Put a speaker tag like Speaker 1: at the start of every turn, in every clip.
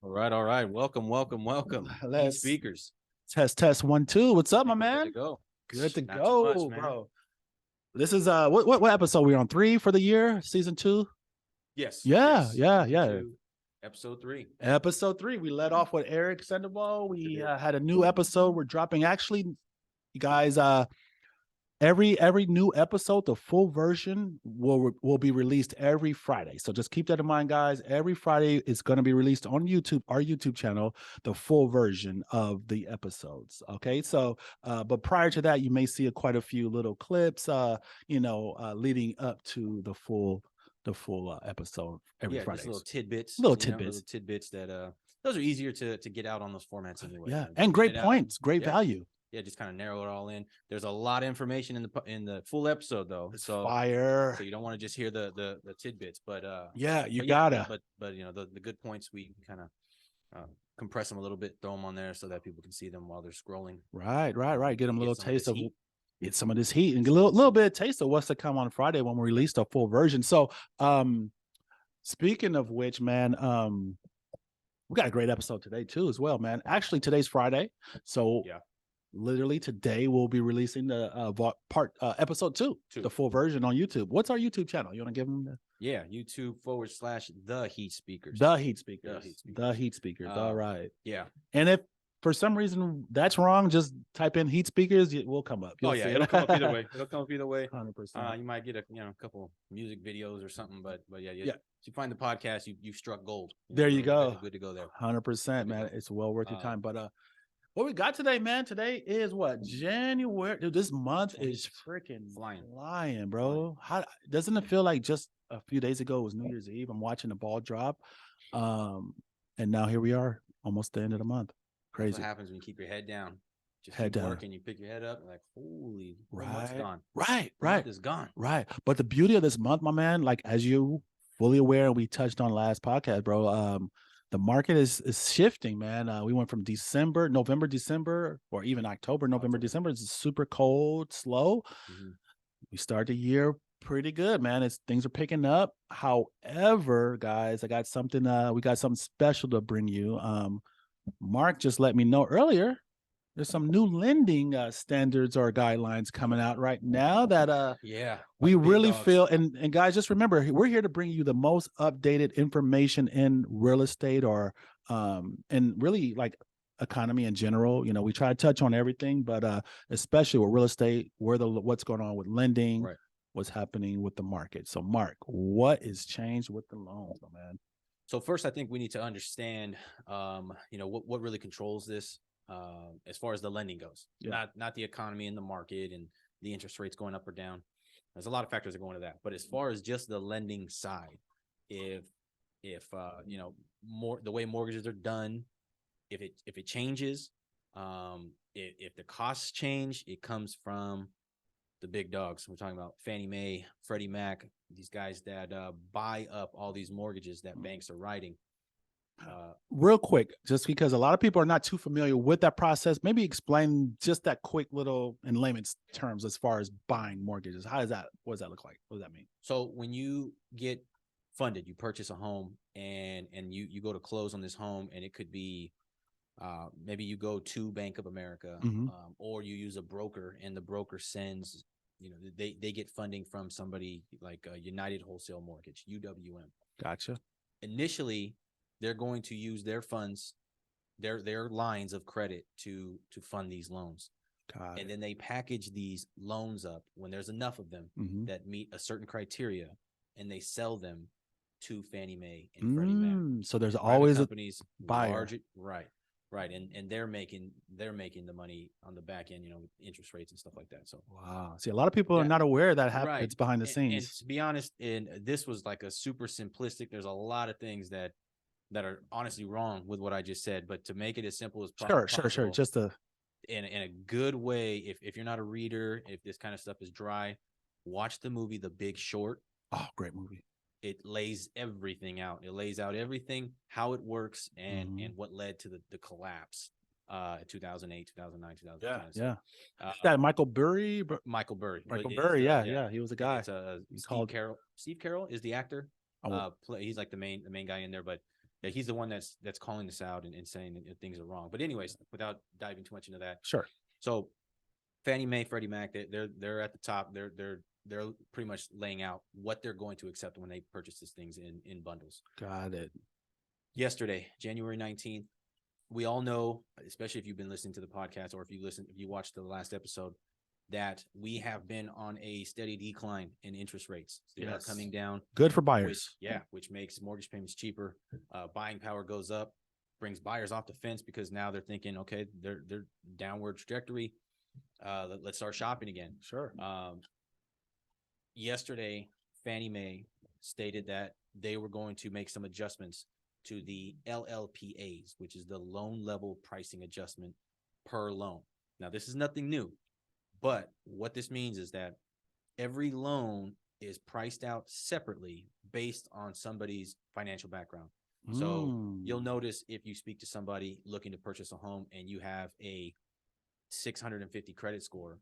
Speaker 1: All right. Welcome.
Speaker 2: Let's
Speaker 1: Speakers.
Speaker 2: test 1 2. What's up, my man?
Speaker 1: Good to go.
Speaker 2: Good to
Speaker 1: Not
Speaker 2: go,
Speaker 1: too much, man.
Speaker 2: bro. This is what episode we on? 3 for the year, season 2.
Speaker 1: Yes.
Speaker 2: Yeah.
Speaker 1: Episode 3.
Speaker 2: Episode 3. We let off with Eric Sandoval. We had a new episode. We're dropping. Actually, you guys, every new episode, the full version will be released every Friday. So just keep that in mind, guys. Every Friday it's going to be released on YouTube, our YouTube channel, the full version of the episodes. Okay, so but prior to that, you may see quite a few little clips, leading up to the full episode every Friday.
Speaker 1: Just little tidbits.
Speaker 2: Little tidbits
Speaker 1: that those are easier to get out on those formats anyway.
Speaker 2: Yeah, and great points, great value.
Speaker 1: Yeah, just kind of narrow it all in. There's a lot of information in the full episode though.
Speaker 2: It's fire.
Speaker 1: So you don't want to just hear the tidbits, but
Speaker 2: gotta.
Speaker 1: But you know the good points we kind of compress them a little bit, throw them on there so that people can see them while they're scrolling.
Speaker 2: Right. Get them a little taste of get some of this heat and a little bit of taste of what's to come on Friday when we release the full version. So, speaking of which, man, we got a great episode today too, as well, man. Actually, today's Friday, so yeah. Literally today we'll be releasing the episode 2, the full version on YouTube. What's our YouTube channel? You want to give them the
Speaker 1: YouTube/The Heat Speakers.
Speaker 2: The Heat Speakers. All right.
Speaker 1: Yeah.
Speaker 2: And if for some reason that's wrong, just type in Heat Speakers. It will come up.
Speaker 1: It'll come up either way.
Speaker 2: 100%.
Speaker 1: You might get a couple music videos or something, but yeah. If you find the podcast, you struck gold.
Speaker 2: There you go.
Speaker 1: Good to go there.
Speaker 2: 100%, man. It's well worth your time. But what we got today, man? Today is what? January. Dude, this month is freaking flying, bro. How doesn't it feel like just a few days ago it was New Year's Eve? I'm watching the ball drop, and now here we are, almost the end of the month. Crazy.
Speaker 1: That's what happens when you keep your head down. Just
Speaker 2: head
Speaker 1: keep
Speaker 2: down.
Speaker 1: Working, you pick your head up, like holy,
Speaker 2: right,
Speaker 1: gone.
Speaker 2: Right.
Speaker 1: It's gone.
Speaker 2: Right. But the beauty of this month, my man, like as you fully aware, and we touched on last podcast, bro. The market is shifting, man. We went from November, December, or even October, November, December. It's super cold, slow. Mm-hmm. We start the year pretty good, man. Things are picking up. However, guys, I got something. We got something special to bring you. Mark just let me know earlier. There's some new lending standards or guidelines coming out right now that we really feel, and guys, just remember, we're here to bring you the most updated information in real estate or and really like economy in general. You know, we try to touch on everything, but especially with real estate, what's going on with lending, right, what's happening with the market. So Mark, what is changed with the loans, man?
Speaker 1: So first, I think we need to understand what really controls this. As far as the lending goes, not the economy and the market and the interest rates going up or down. There's a lot of factors that go into that. But as far as just the lending side, if the way mortgages are done, if it changes, if the costs change, it comes from the big dogs. We're talking about Fannie Mae, Freddie Mac, these guys that buy up all these mortgages that banks are writing.
Speaker 2: Real quick, just because a lot of people are not too familiar with that process, maybe explain just that quick little in layman's terms as far as buying mortgages. What does that look like? What does that mean?
Speaker 1: So when you get funded, you purchase a home and you go to close on this home, and it could be maybe you go to Bank of America, mm-hmm, or you use a broker, and the broker sends, they get funding from somebody like United Wholesale Mortgage, UWM.
Speaker 2: Gotcha.
Speaker 1: Initially, they're going to use their funds, their lines of credit to fund these loans. And then they package these loans up when there's enough of them, mm-hmm, that meet a certain criteria, and they sell them to Fannie Mae and Freddie Mac.
Speaker 2: So there's always
Speaker 1: companies,
Speaker 2: a buyer.
Speaker 1: Right. And they're making the money on the back end, with interest rates and stuff like that. So
Speaker 2: wow. See, a lot of people are not aware that happens behind the scenes.
Speaker 1: And to be honest, and this was like a super simplistic. There's a lot of things that are honestly wrong with what I just said, but to make it as simple as possible.
Speaker 2: Sure. Just
Speaker 1: in a good way. If you're not a reader, if this kind of stuff is dry, watch the movie The Big Short.
Speaker 2: Oh, great movie.
Speaker 1: It lays everything out. It lays out everything, how it works, and mm-hmm, and what led to the collapse. 2008, 2009, 2010.
Speaker 2: Yeah. That Michael Burry.
Speaker 1: Michael Burry.
Speaker 2: Yeah. He was a guy.
Speaker 1: Steve Carroll. Steve Carroll is the actor. He's like the main guy in there, but Yeah, he's the one that's calling this out and saying that things are wrong. But anyways, without diving too much into that,
Speaker 2: Sure.
Speaker 1: So Fannie Mae, Freddie Mac, they're at the top. They're pretty much laying out what they're going to accept when they purchase these things in bundles.
Speaker 2: Got it.
Speaker 1: Yesterday, January 19th, we all know, especially if you've been listening to the podcast or if you watched the last episode, that we have been on a steady decline in interest rates. So they are coming down.
Speaker 2: Good for buyers.
Speaker 1: Which makes mortgage payments cheaper. Buying power goes up, brings buyers off the fence because now they're thinking, okay, they're downward trajectory. Let's start shopping again.
Speaker 2: Sure.
Speaker 1: Yesterday, Fannie Mae stated that they were going to make some adjustments to the LLPAs, which is the loan level pricing adjustment per loan. Now, this is nothing new, but what this means is that every loan is priced out separately based on somebody's financial background. So you'll notice if you speak to somebody looking to purchase a home and you have a 650 credit score,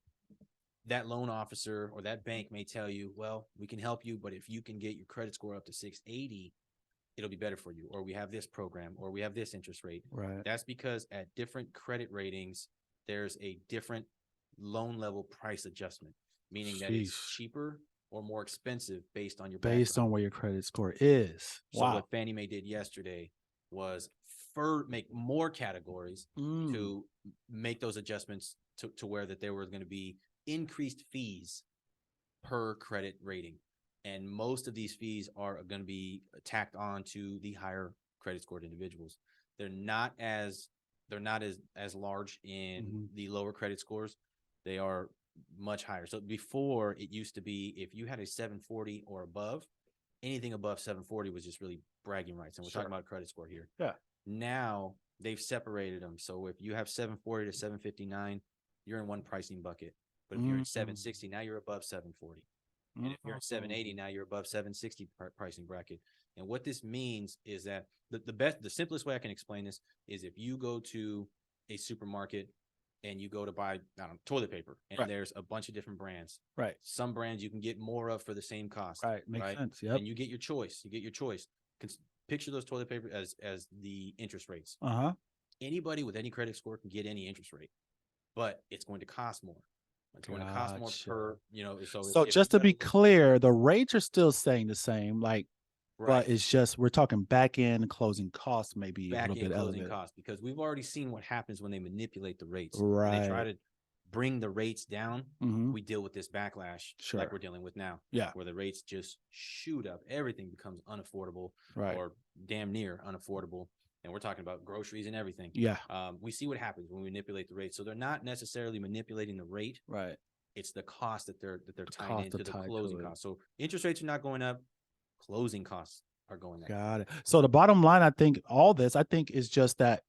Speaker 1: that loan officer or that bank may tell you, well, we can help you, but if you can get your credit score up to 680, it'll be better for you. Or we have this program, or we have this interest rate.
Speaker 2: Right.
Speaker 1: That's because at different credit ratings, there's a different loan level price adjustment, meaning that it's cheaper or more expensive based on your
Speaker 2: on where your credit score is.
Speaker 1: So what Fannie Mae did yesterday was make more categories to make those adjustments to where that there were going to be increased fees per credit rating. And most of these fees are going to be tacked on to the higher credit scored individuals. They're not as large in the lower credit scores. They are much higher. So before, it used to be if you had a 740 or above, anything above 740 was just really bragging rights. And we're talking about credit score here.
Speaker 2: Yeah.
Speaker 1: Now they've separated them. So if you have 740 to 759, you're in one pricing bucket. But if you're in 760, now you're above 740. And if you're at 780, now you're above 760 pricing bracket. And what this means is that the simplest way I can explain this is if you go to a supermarket and you go to buy toilet paper, and there's a bunch of different brands.
Speaker 2: Right.
Speaker 1: Some brands you can get more of for the same cost.
Speaker 2: Right. Makes sense. Yep.
Speaker 1: And you get your choice. Picture those toilet paper as the interest rates. Anybody with any credit score can get any interest rate, but it's going to cost more. It's going to cost more per,
Speaker 2: So just to be clear, the rates are still staying the same, but it's just we're talking back end closing costs, maybe a little bit elevated.
Speaker 1: Costs, because we've already seen what happens when they manipulate the rates.
Speaker 2: Right.
Speaker 1: When they try to bring the rates down. We deal with this backlash like we're dealing with now.
Speaker 2: Yeah.
Speaker 1: Where the rates just shoot up. Everything becomes unaffordable or damn near unaffordable. And we're talking about groceries and everything.
Speaker 2: Yeah.
Speaker 1: We see what happens when we manipulate the rate. So they're not necessarily manipulating the rate.
Speaker 2: Right.
Speaker 1: It's the cost that they're tying into the closing costs. So interest rates are not going up. Closing costs are going up.
Speaker 2: Got it. So the bottom line, I think is just that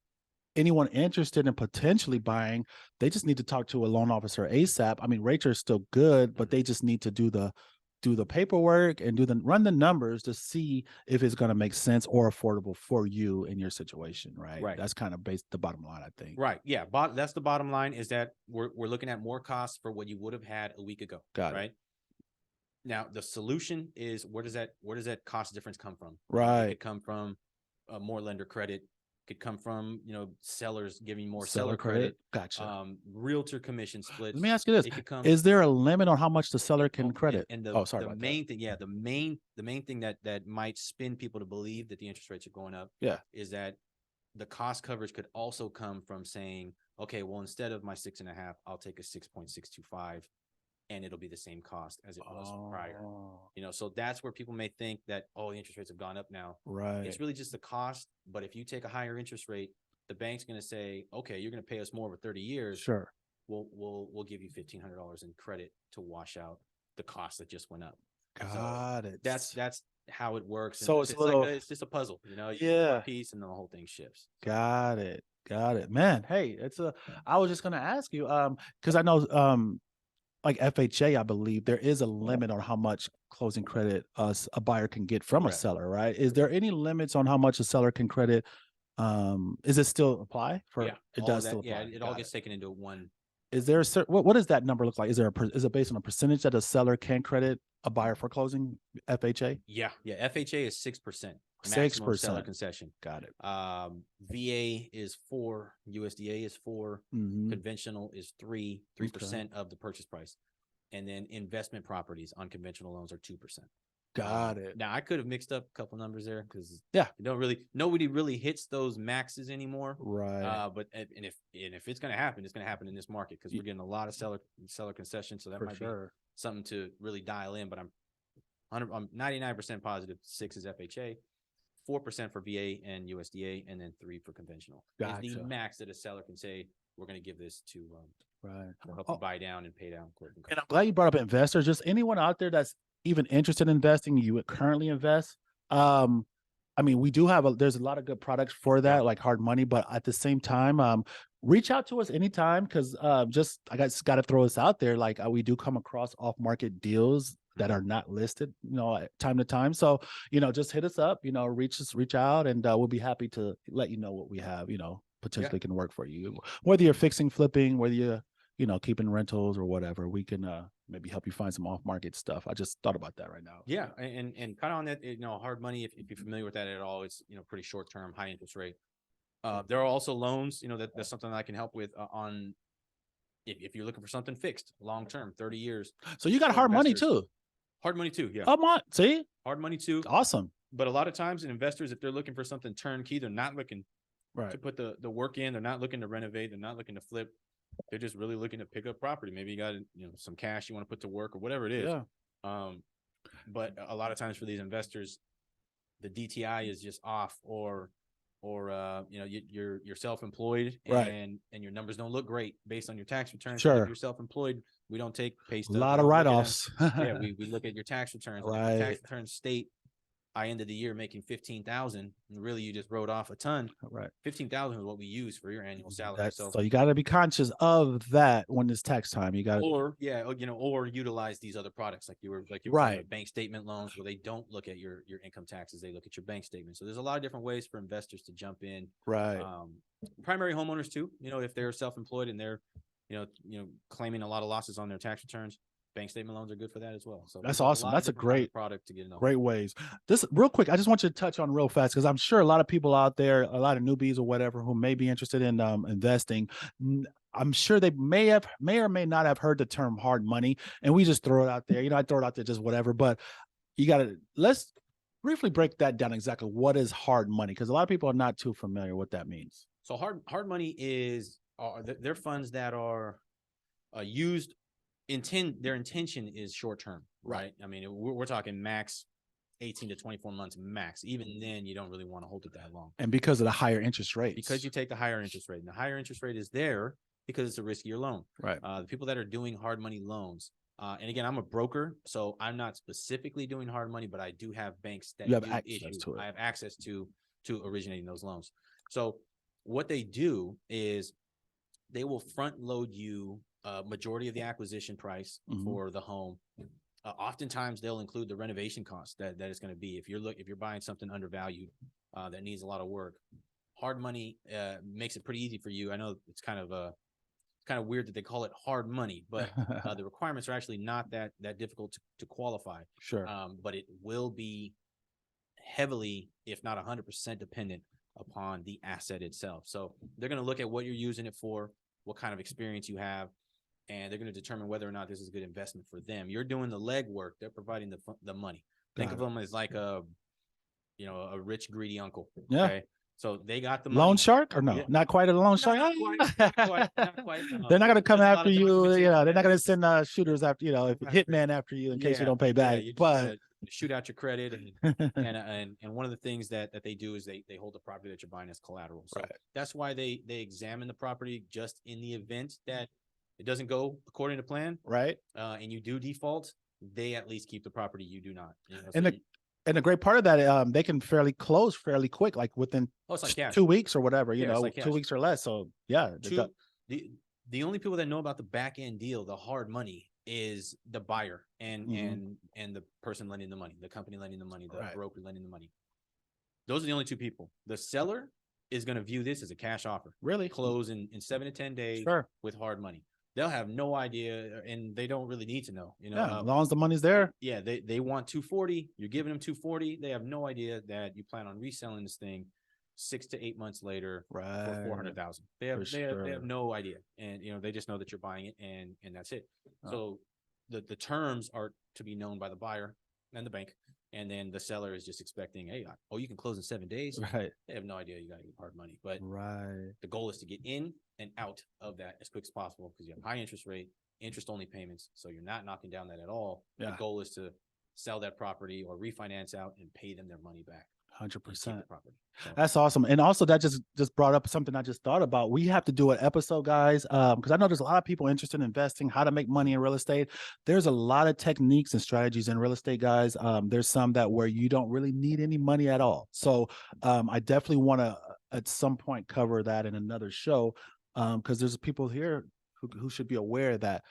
Speaker 2: anyone interested in potentially buying, they just need to talk to a loan officer ASAP. I mean, rates are still good, but they just need to do the paperwork and run the numbers to see if it's going to make sense or affordable for you in your situation, right?
Speaker 1: Right.
Speaker 2: That's kind of the bottom line, I think.
Speaker 1: Right. Yeah. That's the bottom line, is that we're looking at more costs for what you would have had a week ago.
Speaker 2: Got it.
Speaker 1: Right. Now the solution is where does that cost difference come from?
Speaker 2: Right.
Speaker 1: It could come from more lender credit. Could come from sellers giving more seller credit.
Speaker 2: Gotcha.
Speaker 1: Realtor commission splits.
Speaker 2: Let me ask you this: is there a limit on how much the seller can credit?
Speaker 1: And the main thing that might spin people to believe that the interest rates are going up, is that the cost coverage could also come from saying, okay, well, instead of my 6.5, I'll take a 6.625. And it'll be the same cost as it was prior. So that's where people may think that, the interest rates have gone up now.
Speaker 2: Right.
Speaker 1: It's really just the cost. But if you take a higher interest rate, the bank's going to say, okay, you're going to pay us more over 30 years.
Speaker 2: Sure.
Speaker 1: We'll give you $1,500 in credit to wash out the cost that just went up.
Speaker 2: Got it.
Speaker 1: That's how it works.
Speaker 2: So
Speaker 1: it's it's just a puzzle, you
Speaker 2: yeah.
Speaker 1: Piece, and then the whole thing shifts.
Speaker 2: Got it, man. Hey, I was just going to ask you, because I know, like FHA, I believe there is a limit on how much closing credit a buyer can get from a seller, right? Is there any limits on how much a seller can credit? Is it still apply for?
Speaker 1: Yeah,
Speaker 2: it does still apply.
Speaker 1: Yeah, it all gets taken into one.
Speaker 2: Is there a certain, what does that number look like? Is it based on a percentage that a seller can credit a buyer for closing FHA?
Speaker 1: Yeah. FHA is 6%. maximum
Speaker 2: 6%.
Speaker 1: seller concession.
Speaker 2: Got it.
Speaker 1: VA is 4, USDA is 4, conventional is 3% of the purchase price, and then investment properties on conventional loans are 2%.
Speaker 2: Got it.
Speaker 1: Now I could have mixed up a couple numbers there because nobody really hits those maxes anymore.
Speaker 2: Right.
Speaker 1: But if it's gonna happen, it's gonna happen in this market because we're getting a lot of seller concessions. So that might be something to really dial in. But I'm 99% positive 6 is FHA, 4% for VA and USDA, and then 3 for conventional. Gotcha. Is the max that a seller can say we're going to give this to help you buy down and pay down.
Speaker 2: And I'm glad you brought up investors. Just anyone out there that's even interested in investing, you would currently invest. I mean, we do have there's a lot of good products for that, like hard money, but at the same time, reach out to us anytime because I got to throw this out there. Like we do come across off-market deals that are not listed, time to time. So, just hit us up, reach out, and we'll be happy to let you know what we have, potentially can work for you. Whether you're fixing, flipping, whether you're, keeping rentals or whatever, we can maybe help you find some off-market stuff. I just thought about that right now.
Speaker 1: Yeah, and kind of on that, hard money, if you're familiar with that at all, it's, pretty short-term, high interest rate. There are also loans, that's something that I can help with on if you're looking for something fixed, long-term, 30 years.
Speaker 2: So you got hard money too.
Speaker 1: Hard money too, yeah.
Speaker 2: See?
Speaker 1: Hard money too.
Speaker 2: Awesome.
Speaker 1: But a lot of times investors, if they're looking for something turnkey, they're not looking to put the work in. They're not looking to renovate. They're not looking to flip. They're just really looking to pick up property. Maybe you got some cash you want to put to work or whatever it is. Yeah. But a lot of times for these investors, the DTI is just off, or you're self-employed and your numbers don't look great based on your tax returns.
Speaker 2: Sure.
Speaker 1: If you're self-employed, we don't take pay stubs.
Speaker 2: A lot of write-offs.
Speaker 1: We look at your tax returns.
Speaker 2: Right.
Speaker 1: If your tax returns state I ended the year making $15,000, and really you just wrote off a ton.
Speaker 2: Right.
Speaker 1: $15,000 is what we use for your annual salary.
Speaker 2: So you got to be conscious of that when it's tax time. You got to,
Speaker 1: or utilize these other products like you were
Speaker 2: right.
Speaker 1: Bank statement loans where they don't look at your income taxes, they look at your bank statement. So there's a lot of different ways for investors to jump in.
Speaker 2: Right.
Speaker 1: Primary homeowners too. If they're self-employed and they're claiming a lot of losses on their tax returns, bank statement loans are good for that as well. So
Speaker 2: that's awesome. That's a great
Speaker 1: product to get in.
Speaker 2: Great ways. This real quick, I just want you to touch on real fast because I'm sure a lot of people out there, a lot of newbies or whatever, who may be interested in investing. I'm sure they may or may not have heard the term hard money, and we just throw it out there. I throw it out there just whatever. But let's briefly break that down. Exactly what is hard money, because a lot of people are not too familiar what that means.
Speaker 1: So hard money is they're funds that are used. Their intention is short term, right? I mean, we're talking max 18 to 24 months max. Even then, you don't really want to hold it that long.
Speaker 2: And because of the higher interest rates.
Speaker 1: Because you take the higher interest rate. And the higher interest rate is there because it's a riskier loan.
Speaker 2: Right.
Speaker 1: The people that are doing hard money loans, and again, I'm a broker, so I'm not specifically doing hard money, but I do have banks that
Speaker 2: you have access to it.
Speaker 1: I have access to originating those loans. So what they do is they will front load you majority of the acquisition price for the home. Oftentimes they'll include the renovation cost that it's going to be. If you're buying something undervalued that needs a lot of work, hard money makes it pretty easy for you. I know it's kind of weird that they call it hard money, but the requirements are actually not that difficult to qualify.
Speaker 2: Sure.
Speaker 1: But it will be heavily, if not 100% dependent upon the asset itself. So they're going to look at what you're using it for, what kind of experience you have, and they're going to determine whether or not this is a good investment for them. You're doing the legwork. They're providing the money. Think of them as like a rich, greedy uncle.
Speaker 2: Yeah.
Speaker 1: Okay? So they got the money.
Speaker 2: Loan shark or no? Yeah. Not quite a loan shark. Not quite. They're not going to come after you. They're not going to send shooters after hitman after you in case you don't pay back. But
Speaker 1: shoot out your credit and one of the things that they do is they hold the property that you're buying as collateral. So that's why they examine the property just in the event that it doesn't go according to plan,
Speaker 2: right?
Speaker 1: And you do default, they at least keep the property. You do not.
Speaker 2: And the great part of that, they can close fairly quick, like within
Speaker 1: like
Speaker 2: 2 weeks or whatever.
Speaker 1: Like
Speaker 2: 2 weeks or less. So yeah,
Speaker 1: the only people that know about the back end deal, the hard money, is the buyer and the person lending the money, the company lending the money, the broker lending the money. Those are the only two people. The seller is going to view this as a cash offer.
Speaker 2: Really?
Speaker 1: Close in 7 to 10 days with hard money. they'll have no idea, and they don't really need to know.
Speaker 2: Yeah, as long as the money's there.
Speaker 1: Yeah, they want 240. You're giving them 240. They have no idea that you plan on reselling this thing 6 to 8 months later for 400,000. They have no idea, and they just know that you're buying it, and that's it. So the terms are to be known by the buyer and the bank, and then the seller is just expecting, hey, you can close in 7 days.
Speaker 2: Right.
Speaker 1: They have no idea you got to get hard money, but the goal is to get in and out of that as quick as possible, because you have high interest rate, interest only payments, so you're not knocking down that at all. The goal is to sell that property or refinance out and pay them their money back.
Speaker 2: 100%.
Speaker 1: So.
Speaker 2: That's awesome. And also that just brought up something I just thought about. We have to do an episode, guys, because I know there's a lot of people interested in investing, how to make money in real estate. There's a lot of techniques and strategies in real estate, guys. There's some that where you don't really need any money at all. So I definitely want to at some point cover that in another show, because there's people here who should be aware that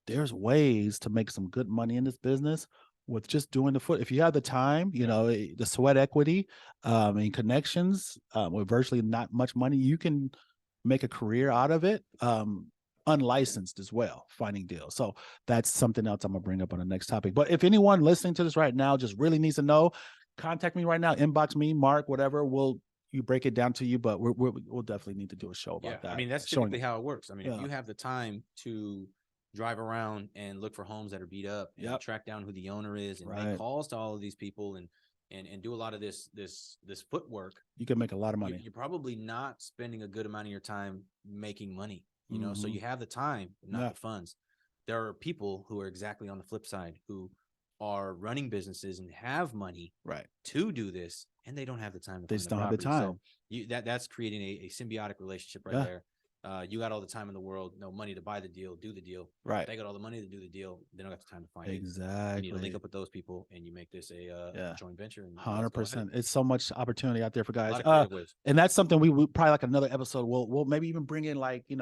Speaker 2: there's ways to make some good money in this business with just doing the foot. If you have the time, the sweat equity, and connections, with virtually not much money, you can make a career out of it, unlicensed as well, finding deals. So that's something else I'm gonna bring up on the next topic. But if anyone listening to this right now just really needs to know, contact me right now, inbox me, Mark, whatever. You break it down to you, but we'll definitely need to do a show about that.
Speaker 1: I mean, that's typically how it works. I mean, if you have the time to drive around and look for homes that are beat up, and track down who the owner is, and make calls to all of these people, and do a lot of this footwork,
Speaker 2: you can make a lot of money.
Speaker 1: You're probably not spending a good amount of your time making money, so you have the time, but not the funds. There are people who are exactly on the flip side, who are running businesses and have money to do this, and they don't have the time.
Speaker 2: They just don't have the time.
Speaker 1: So that's creating a symbiotic relationship there. You got all the time in the world, no money to buy the deal, do the deal.
Speaker 2: Right.
Speaker 1: They got all the money to do the deal. They don't have the time to find it.
Speaker 2: Exactly.
Speaker 1: You need to link up with those people, and you make this a joint venture.
Speaker 2: 100%. It's so much opportunity out there for guys.
Speaker 1: A lot of creative ways.
Speaker 2: And that's something we probably like another episode. We'll maybe even bring in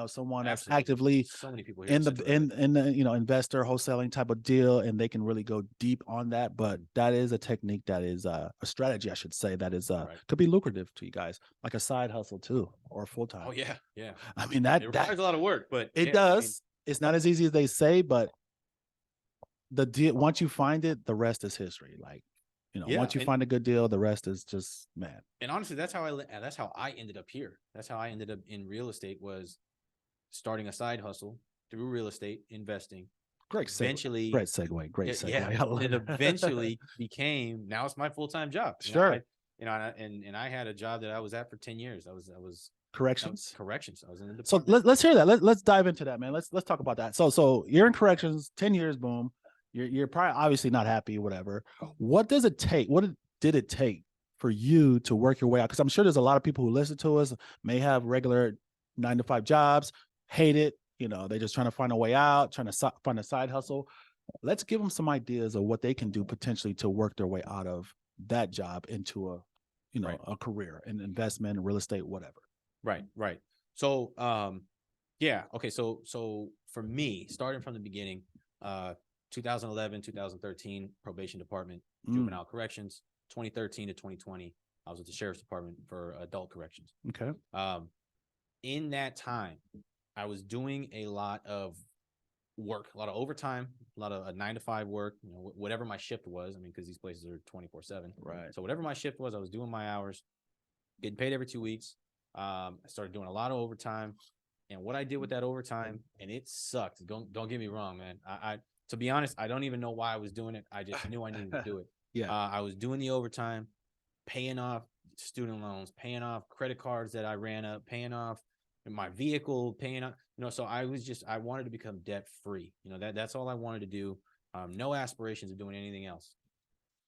Speaker 2: someone that's actively
Speaker 1: so many people here
Speaker 2: in the investor wholesaling type of deal, and they can really go deep on that. But that is a technique, that is a strategy, I should say, that is could be lucrative to you guys, like a side hustle too, or full time.
Speaker 1: Oh yeah.
Speaker 2: I mean, that
Speaker 1: requires a lot of work, but
Speaker 2: it does. It's not as easy as they say, but the deal, once you find it, the rest is history. Like, once you find a good deal, the rest is just, man.
Speaker 1: And honestly, that's how I ended up here. That's how I ended up in real estate, was starting a side hustle through real estate investing.
Speaker 2: Great segue. Great segue.
Speaker 1: Yeah, it eventually became, now it's my full-time job.
Speaker 2: Sure.
Speaker 1: And I had a job that I was at for 10 years. I was
Speaker 2: corrections.
Speaker 1: I was in the department.
Speaker 2: So let's hear that. Let's dive into that, man. Let's talk about that. So you're in corrections, 10 years, boom. You're probably obviously not happy, whatever. What does it take? What did it take for you to work your way out? Because I'm sure there's a lot of people who listen to us, may have regular 9-to-5 jobs, hate it. They're just trying to find a way out, trying to find a side hustle. Let's give them some ideas of what they can do potentially to work their way out of that job into a career in investment, real estate, whatever.
Speaker 1: Right. So, okay. So for me, starting from the beginning, 2011, 2013, probation department, juvenile corrections. 2013 to 2020, I was at the sheriff's department for adult corrections.
Speaker 2: Okay.
Speaker 1: In that time, I was doing a lot of work, a lot of overtime, a lot of 9-to-5 work, whatever my shift was. I mean, because these places are 24/7.
Speaker 2: Right.
Speaker 1: So whatever my shift was, I was doing my hours, getting paid every 2 weeks. I started doing a lot of overtime, and what I did with that overtime, and it sucked. Don't get me wrong, man. I to be honest, I don't even know why I was doing it. I just knew I needed to do it.
Speaker 2: Yeah.
Speaker 1: I was doing the overtime, paying off student loans, paying off credit cards that I ran up, paying off my vehicle, paying off, so I wanted to become debt free. That's all I wanted to do. No aspirations of doing anything else.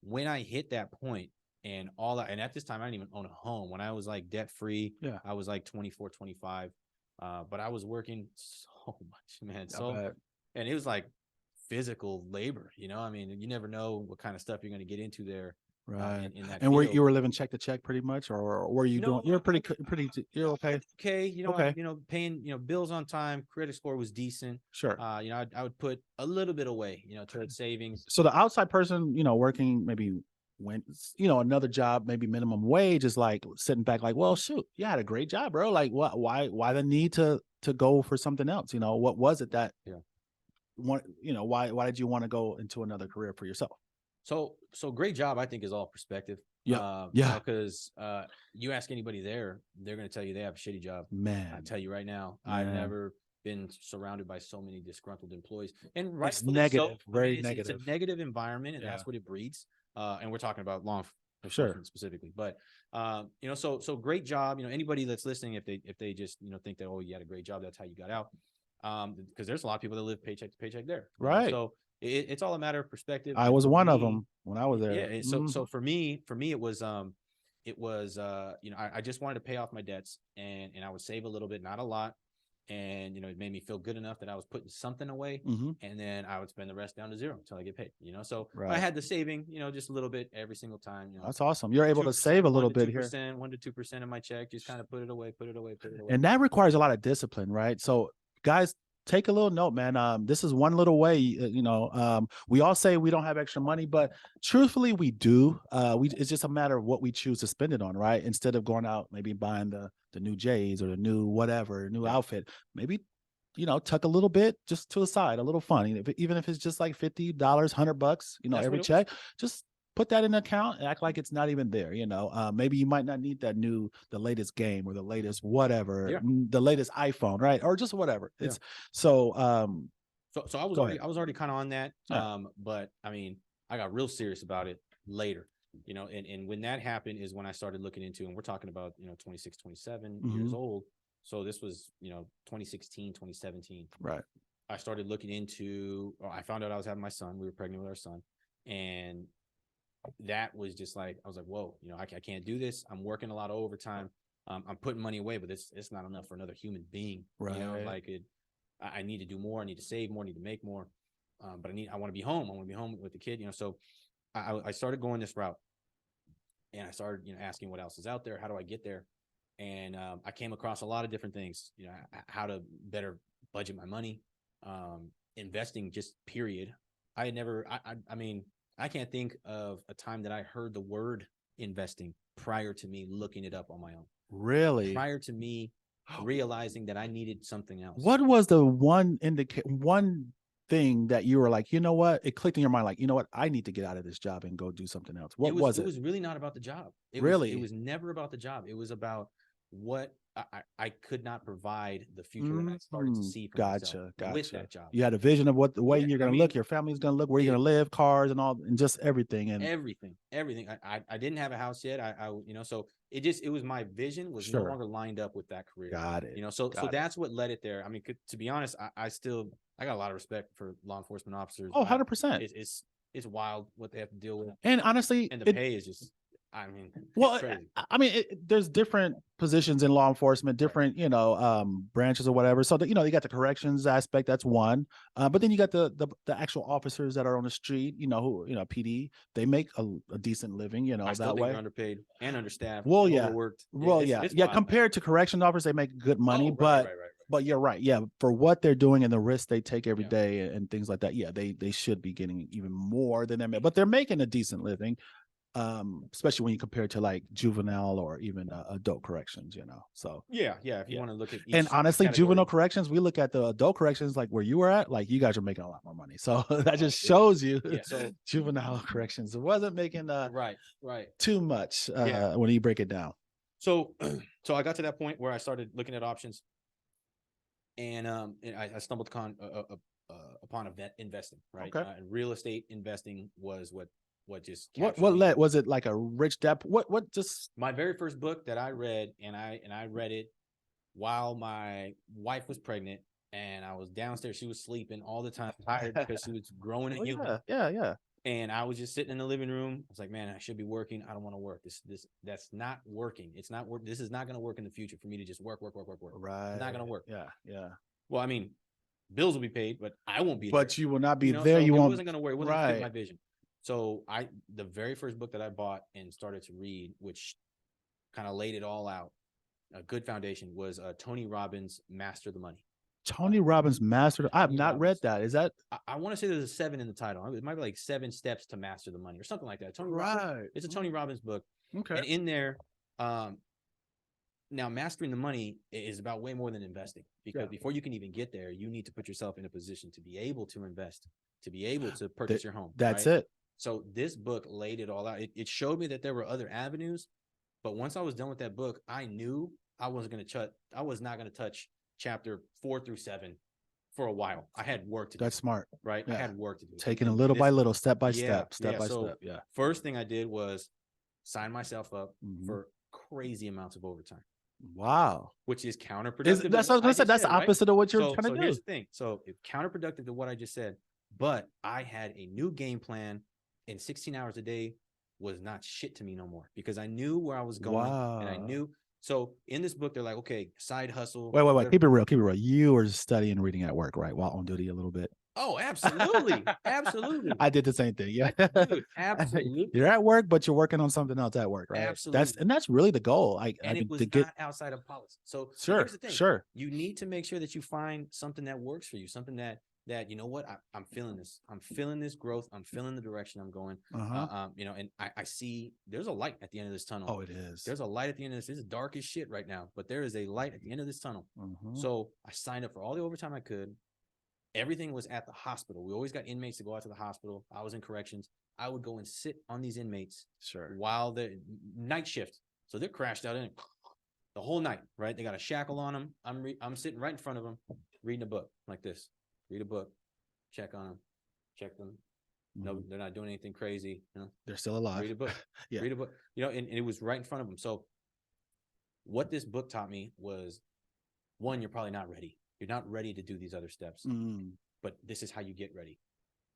Speaker 1: When I hit that point, and at this time, I didn't even own a home. When I was like debt free, I was like 24, 25. But I was working so much, man. And it was like physical labor, I mean, you never know what kind of stuff you're going to get into there.
Speaker 2: Right.
Speaker 1: In that
Speaker 2: and
Speaker 1: field.
Speaker 2: you were living check to check pretty much, or were you doing, you're pretty, you're okay.
Speaker 1: Okay. Paying, bills on time, credit score was decent.
Speaker 2: Sure.
Speaker 1: I would put a little bit away, towards savings.
Speaker 2: So the outside person, working maybe when, you know, another job, maybe minimum wage, is like sitting back like, well, shoot, you had a great job, bro. Like, what, why the need to go for something else? You know, what was it that, you know, why did you want to go into another career for yourself?
Speaker 1: So great job, I think, is all perspective.
Speaker 2: Yeah.
Speaker 1: You know, because you ask anybody there, they're going to tell you they have a shitty job.
Speaker 2: Man,
Speaker 1: I tell you right now,
Speaker 2: man.
Speaker 1: I've never been surrounded by so many disgruntled employees, and
Speaker 2: It's
Speaker 1: rightfully
Speaker 2: negative,
Speaker 1: so.
Speaker 2: very
Speaker 1: I mean,
Speaker 2: negative.
Speaker 1: It's a negative environment, and that's what it breeds. And we're talking about law enforcement specifically, but you know, so great job. You know, anybody that's listening, if they just, you know, think that, oh, you had a great job, that's how you got out. Because there's a lot of people that live paycheck to paycheck there,
Speaker 2: right?
Speaker 1: So it's all a matter of perspective.
Speaker 2: I was one of them when I was there.
Speaker 1: Yeah. So for me, it was you know, I just wanted to pay off my debts, and I would save a little bit, not a lot. And, you know, it made me feel good enough that I was putting something away, and then I would spend the rest down to zero until I get paid, you know? So I had the saving, you know, just a little bit every single time, you know.
Speaker 2: That's awesome. You're able to save a little bit here.
Speaker 1: 1 to 2% of my check, just kind of put it away.
Speaker 2: And that requires a lot of discipline, right? So guys, take a little note, man. This is one little way, you know, we all say we don't have extra money, but truthfully we do. It's just a matter of what we choose to spend it on, right? Instead of going out, maybe buying the new J's or the new whatever, new outfit, maybe, you know, tuck a little bit just to the side, a little fun. Even if it's just like $50, $100, you know, every check, just put that in an account and act like it's not even there. You know, maybe you might not need the latest game or the latest whatever, the latest iPhone, right? Or just whatever. It's so
Speaker 1: I was already kind of on that. But I mean, I got real serious about it later, you know, and when that happened is when I started looking into, and we're talking about, you know, 26, 27 years old. So this was, you know, 2016, 2017.
Speaker 2: Right.
Speaker 1: I started looking into, I found out I was having my son. We were pregnant with our son. And that was just like, I was like, whoa, you know, I can't do this. I'm working a lot of overtime. I'm putting money away, but it's not enough for another human being.
Speaker 2: Right.
Speaker 1: You know, like I need to do more. I need to save more. I need to make more. But I want to be home. I want to be home with the kid, you know? So I started going this route, and I started, you know, asking what else is out there. How do I get there? And I came across a lot of different things, you know, how to better budget my money, investing, just period. I had never, I mean, I can't think of a time that I heard the word investing prior to me looking it up on my own.
Speaker 2: Really?
Speaker 1: Prior to me realizing that I needed something else.
Speaker 2: What was the one thing that you were like, you know what, it clicked in your mind, like, you know what, I need to get out of this job and go do something else? What was it?
Speaker 1: It was really not about the job. It was never about the job. It was about what I could not provide the future that I started to see for myself with that job.
Speaker 2: You had a vision of what the way you're going to look, your family's going to look, where you're going to live, cars and all, and just everything. And
Speaker 1: everything. I didn't have a house yet. I you know, so it was my vision was no longer lined up with that career.
Speaker 2: Got it.
Speaker 1: You know, so that's what led it there. I mean, to be honest, I got a lot of respect for law enforcement officers.
Speaker 2: Oh, 100%.
Speaker 1: It's wild what they have to deal with.
Speaker 2: And honestly,
Speaker 1: and the pay is just, I mean,
Speaker 2: well, I mean, there's different positions in law enforcement, different, you know, branches or whatever. So, you know, you got the corrections aspect, that's one. But then you got the actual officers that are on the street, you know, who, you know, PD, they make a decent living, you know,
Speaker 1: I still
Speaker 2: that
Speaker 1: think
Speaker 2: way.
Speaker 1: They're underpaid and understaffed.
Speaker 2: Well, yeah.
Speaker 1: Overworked.
Speaker 2: Well, it's compared to correction officers, they make good money, but you're right. Yeah. For what they're doing and the risks they take every day and things like that. Yeah. They should be getting even more than them, but they're making a decent living. Especially when you compare it to like juvenile or even adult corrections, you know. So
Speaker 1: if you want to look at
Speaker 2: and honestly, juvenile corrections, we look at the adult corrections like where you were at, like you guys are making a lot more money. So that just shows you so juvenile corrections, it wasn't making too much when you break it down.
Speaker 1: So I got to that point where I started looking at options, and I stumbled upon investing, right? And real estate investing was what just
Speaker 2: was it like a rich dad? What just
Speaker 1: my very first book that I read, and I read it while my wife was pregnant, and I was downstairs. She was sleeping all the time, tired because she was growing a human.
Speaker 2: Yeah.
Speaker 1: And I was just sitting in the living room. I was like, man, I should be working. I don't want to work. That's not working. It's not work. This is not going to work in the future for me to just work.
Speaker 2: Right.
Speaker 1: It's not going to work.
Speaker 2: Yeah.
Speaker 1: Well, I mean, bills will be paid, but I won't be there.
Speaker 2: But you will not be
Speaker 1: you know,
Speaker 2: there.
Speaker 1: So
Speaker 2: you
Speaker 1: it
Speaker 2: won't.
Speaker 1: Wasn't going to work. It wasn't going to fit my vision. So the very first book that I bought and started to read, which kind of laid it all out, a good foundation, was Tony Robbins' Master the Money.
Speaker 2: Tony Robbins Master. I have
Speaker 1: Tony
Speaker 2: not read
Speaker 1: Robbins.
Speaker 2: that. Is that?
Speaker 1: I want to say there's a 7 in the title. It might be like 7 steps to master the money or something like that. Tony Robbins. It's a Tony Robbins book.
Speaker 2: Okay.
Speaker 1: And in there, now mastering the money is about way more than investing, because before you can even get there, you need to put yourself in a position to be able to invest, to be able to purchase your home.
Speaker 2: That's
Speaker 1: right?
Speaker 2: it.
Speaker 1: So this book laid it all out. It showed me that there were other avenues, but once I was done with that book, I knew I was not going to touch chapter 4 through 7 for a while. I had work to do.
Speaker 2: That's smart.
Speaker 1: Right? I had work to do.
Speaker 2: Taking a little by little, step by step.
Speaker 1: So first thing I did was sign myself up for crazy amounts of overtime.
Speaker 2: Wow.
Speaker 1: Which is counterproductive.
Speaker 2: That's what I was gonna say. That's the opposite of what you're trying to do.
Speaker 1: So here's the thing. So it's counterproductive to what I just said, but I had a new game plan, and 16 hours a day was not shit to me no more, because I knew where I was going. And I knew. So in this book, they're like, okay, side hustle.
Speaker 2: Wait. Keep it real. You were studying and reading at work, right? While on duty a little bit.
Speaker 1: Oh, absolutely. Absolutely.
Speaker 2: I did the same thing. Yeah.
Speaker 1: Dude, absolutely.
Speaker 2: You're at work, but you're working on something else at work, right?
Speaker 1: Absolutely.
Speaker 2: That's really the goal.
Speaker 1: It was not outside of policy. So here's the thing.
Speaker 2: Sure.
Speaker 1: You need to make sure that you find something that works for you, something that you know what, I'm feeling this. I'm feeling this growth. I'm feeling the direction I'm going. And I see there's a light at the end of this tunnel.
Speaker 2: Oh, it is.
Speaker 1: There's a light at the end of this. It's dark as shit right now, but there is a light at the end of this tunnel. So I signed up for all the overtime I could. Everything was at the hospital. We always got inmates to go out to the hospital. I was in corrections. I would go and sit on these inmates while the night shift. So they're crashed out in the whole night, right? They got a shackle on them. I'm sitting right in front of them, reading a book like this. Read a book, check on them, check them. No, they're not doing anything crazy. You know,
Speaker 2: they're still alive.
Speaker 1: Read a book. Read a book. You know, and it was right in front of them. So what this book taught me was, one, you're probably not ready. You're not ready to do these other steps, but this is how you get ready.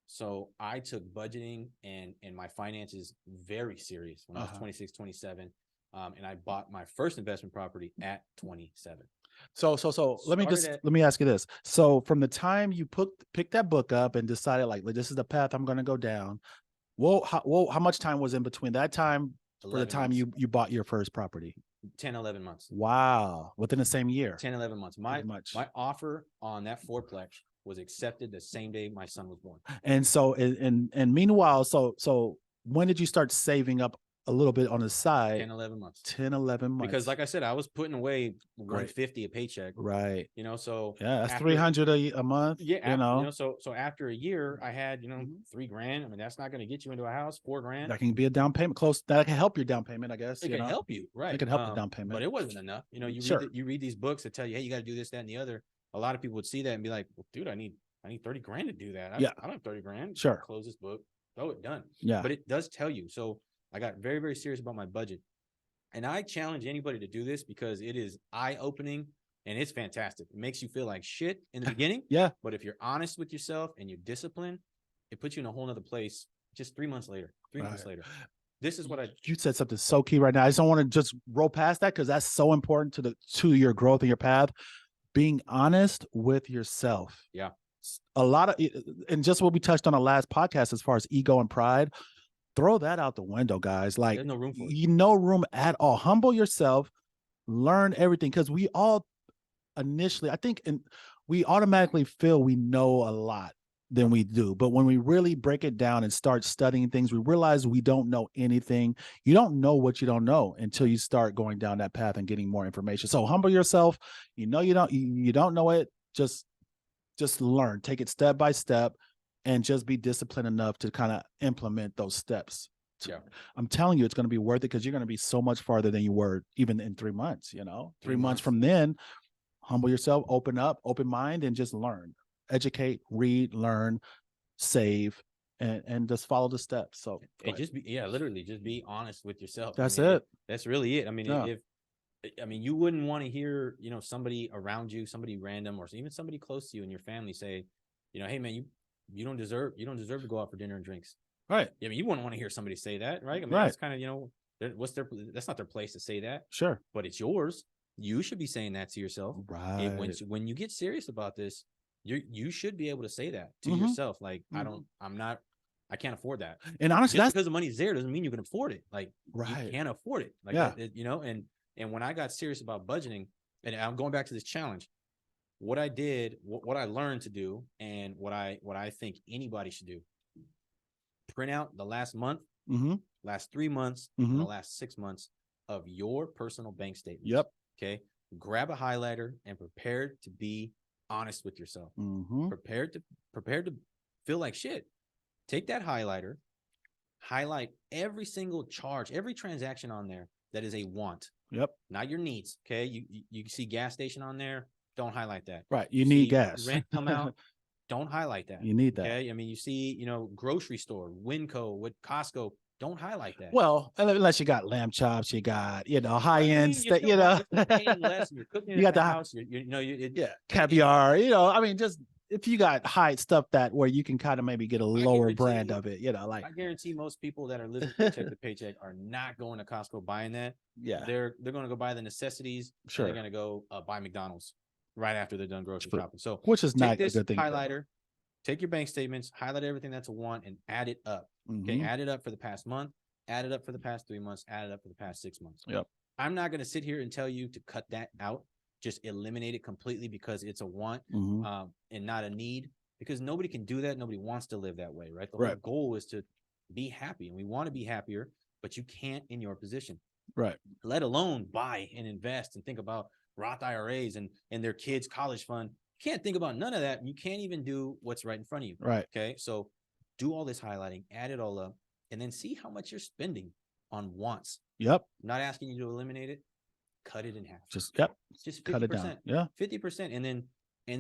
Speaker 1: So I took budgeting and my finances very serious when I was 26, 27. And I bought my first investment property at 27.
Speaker 2: So let me ask you this. So from the time you picked that book up and decided like this is the path I'm going to go down, how much time was in between that time for the time you bought your first property?
Speaker 1: 10, 11 months.
Speaker 2: Wow. Within the same year.
Speaker 1: 10, 11 months. My offer on that fourplex was accepted the same day my son was born.
Speaker 2: And so, and meanwhile, so when did you start saving up a little bit on the side?
Speaker 1: 10, 11 months.
Speaker 2: 10, 11 months.
Speaker 1: Because like I said, I was putting away $150 a paycheck.
Speaker 2: Right.
Speaker 1: You know, so
Speaker 2: yeah, that's $300 a month.
Speaker 1: Yeah. You know, so after a year I had, $3,000. I mean, that's not going to get you into a house. $4,000.
Speaker 2: That can be a down payment that can help your down payment, I guess.
Speaker 1: It can help you. Right.
Speaker 2: It can help the down payment.
Speaker 1: But it wasn't enough. You know, you read these books that tell you, hey, you got to do this, that, and the other. A lot of people would see that and be like, well, dude, I need $30,000 to do that. I don't have $30,000.
Speaker 2: Sure.
Speaker 1: Close this book. Oh, it done.
Speaker 2: Yeah.
Speaker 1: But it does tell you. So I got very, very serious about my budget. And I challenge anybody to do this because it is eye-opening and it's fantastic. It makes you feel like shit in the beginning.
Speaker 2: Yeah.
Speaker 1: But if you're honest with yourself and you're disciplined, it puts you in a whole nother place just 3 months later. 3 months later. This is what you
Speaker 2: said something so key right now. I just don't want to just roll past that because that's so important to your growth and your path. Being honest with yourself.
Speaker 1: Yeah.
Speaker 2: A lot of, and just what we touched on the last podcast as far as ego and pride, throw that out the window, guys. Like,
Speaker 1: there's no room for it.
Speaker 2: No room at all. Humble yourself, learn everything. Because we all initially, I think, and we automatically feel we know a lot than we do. But when we really break it down and start studying things, we realize we don't know anything. You don't know what you don't know until you start going down that path and getting more information. So humble yourself. You don't know it. Just learn, take it step by step, and just be disciplined enough to kind of implement those steps.
Speaker 1: Yeah.
Speaker 2: I'm telling you, it's going to be worth it because you're going to be so much farther than you were even in 3 months, 3 months from then. Humble yourself, open up, open mind, and just learn, educate, read, learn, save, and just follow the steps. So
Speaker 1: literally just be honest with yourself.
Speaker 2: That's it.
Speaker 1: That's really it. I mean, you wouldn't want to hear, somebody around you, somebody random, or even somebody close to you in your family say, hey man, you don't deserve to go out for dinner and drinks.
Speaker 2: Right.
Speaker 1: I mean, you wouldn't want to hear somebody say that, right? I mean, that's kind of, that's not their place to say that.
Speaker 2: Sure.
Speaker 1: But it's yours. You should be saying that to yourself.
Speaker 2: Right.
Speaker 1: And when you get serious about this, you should be able to say that to yourself. Like, I can't afford that.
Speaker 2: And honestly,
Speaker 1: just because the money's there doesn't mean you can afford it. Like, you can't afford it. Like,
Speaker 2: yeah.
Speaker 1: And when I got serious about budgeting, and I'm going back to this challenge, what I did, what I learned to do, and what I think anybody should do: print out the last month, last 3 months, and the last 6 months of your personal bank statements.
Speaker 2: Yep.
Speaker 1: Okay. Grab a highlighter and prepare to be honest with yourself. Prepared to feel like shit. Take that highlighter, highlight every single charge, every transaction on there that is a want.
Speaker 2: Yep.
Speaker 1: Not your needs. Okay. You see gas station on there. Don't highlight that.
Speaker 2: Right. You need gas.
Speaker 1: Rent come out. Don't highlight that.
Speaker 2: You need that.
Speaker 1: Okay. I mean, you see, grocery store, Winco, with Costco. Don't highlight that.
Speaker 2: Well, unless you got lamb chops, you got, high end stuff,
Speaker 1: Paying less, and you're cooking it
Speaker 2: you
Speaker 1: at
Speaker 2: got
Speaker 1: the
Speaker 2: the
Speaker 1: house.
Speaker 2: caviar. I mean, just if you got high stuff that where you can kind of maybe get a lower brand of it, like
Speaker 1: I guarantee most people that are living paycheck to paycheck are not going to Costco buying that.
Speaker 2: Yeah,
Speaker 1: they're going to go buy the necessities.
Speaker 2: Sure,
Speaker 1: they're going to go buy McDonald's right after they're done grocery shopping. So,
Speaker 2: which is not a good thing.
Speaker 1: Highlighter, take your bank statements, highlight everything that's a want, and add it up. Okay, add it up for the past month, add it up for the past 3 months, add it up for the past 6 months.
Speaker 2: Yep.
Speaker 1: I'm not going to sit here and tell you to cut that out. Just eliminate it completely because it's a want and not a need. Because nobody can do that. Nobody wants to live that way, right? The whole goal is to be happy, and we want to be happier, but you can't in your position,
Speaker 2: right?
Speaker 1: Let alone buy and invest and think about Roth IRAs and their kids' college fund. You can't think about none of that. You can't even do what's right in front of you,
Speaker 2: right?
Speaker 1: Okay, so do all this highlighting, add it all up, and then see how much you're spending on wants.
Speaker 2: Yep.
Speaker 1: I'm not asking you to eliminate it. Cut it in half.
Speaker 2: Just
Speaker 1: 50%.
Speaker 2: Cut it down. Yeah.
Speaker 1: 50%, and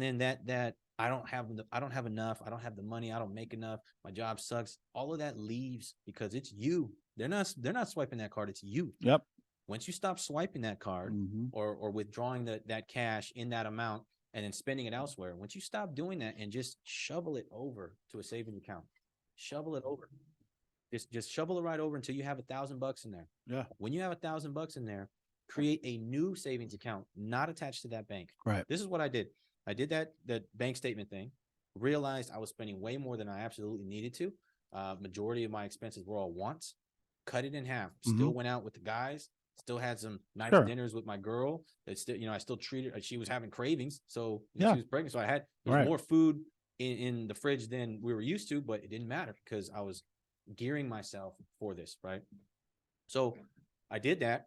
Speaker 1: then that. I don't have enough. I don't have the money. I don't make enough. My job sucks. All of that leaves because it's you. They're not swiping that card. It's you.
Speaker 2: Yep.
Speaker 1: Once you stop swiping that card or withdrawing that cash in that amount and then spending it elsewhere, once you stop doing that and just shovel it over to a savings account, shovel it over. Just shovel it right over until you have $1,000 in there.
Speaker 2: Yeah.
Speaker 1: When you have $1,000 in there, create a new savings account, not attached to that bank.
Speaker 2: Right.
Speaker 1: This is what I did. I did that bank statement thing, realized I was spending way more than I absolutely needed to. Majority of my expenses were all wants. Cut it in half. Still went out with the guys. Still had some nice dinners with my girl. It's still, I still treated her. She was having cravings, so she was pregnant. So there was more food in the fridge than we were used to, but it didn't matter because I was gearing myself for this, right? So I did that.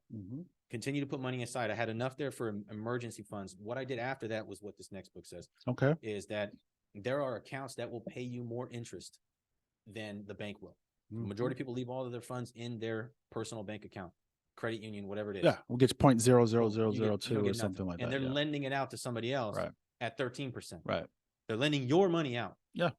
Speaker 1: Continue to put money aside. I had enough there for emergency funds. What I did after that was what this next book says.
Speaker 2: Okay.
Speaker 1: Is that there are accounts that will pay you more interest than the bank will. The majority of people leave all of their funds in their personal bank account, credit union, whatever it is.
Speaker 2: Yeah, we'll get 0.00002 or something like that.
Speaker 1: And they're lending it out to somebody else at 13%.
Speaker 2: Right.
Speaker 1: They're lending your money out.
Speaker 2: Yeah.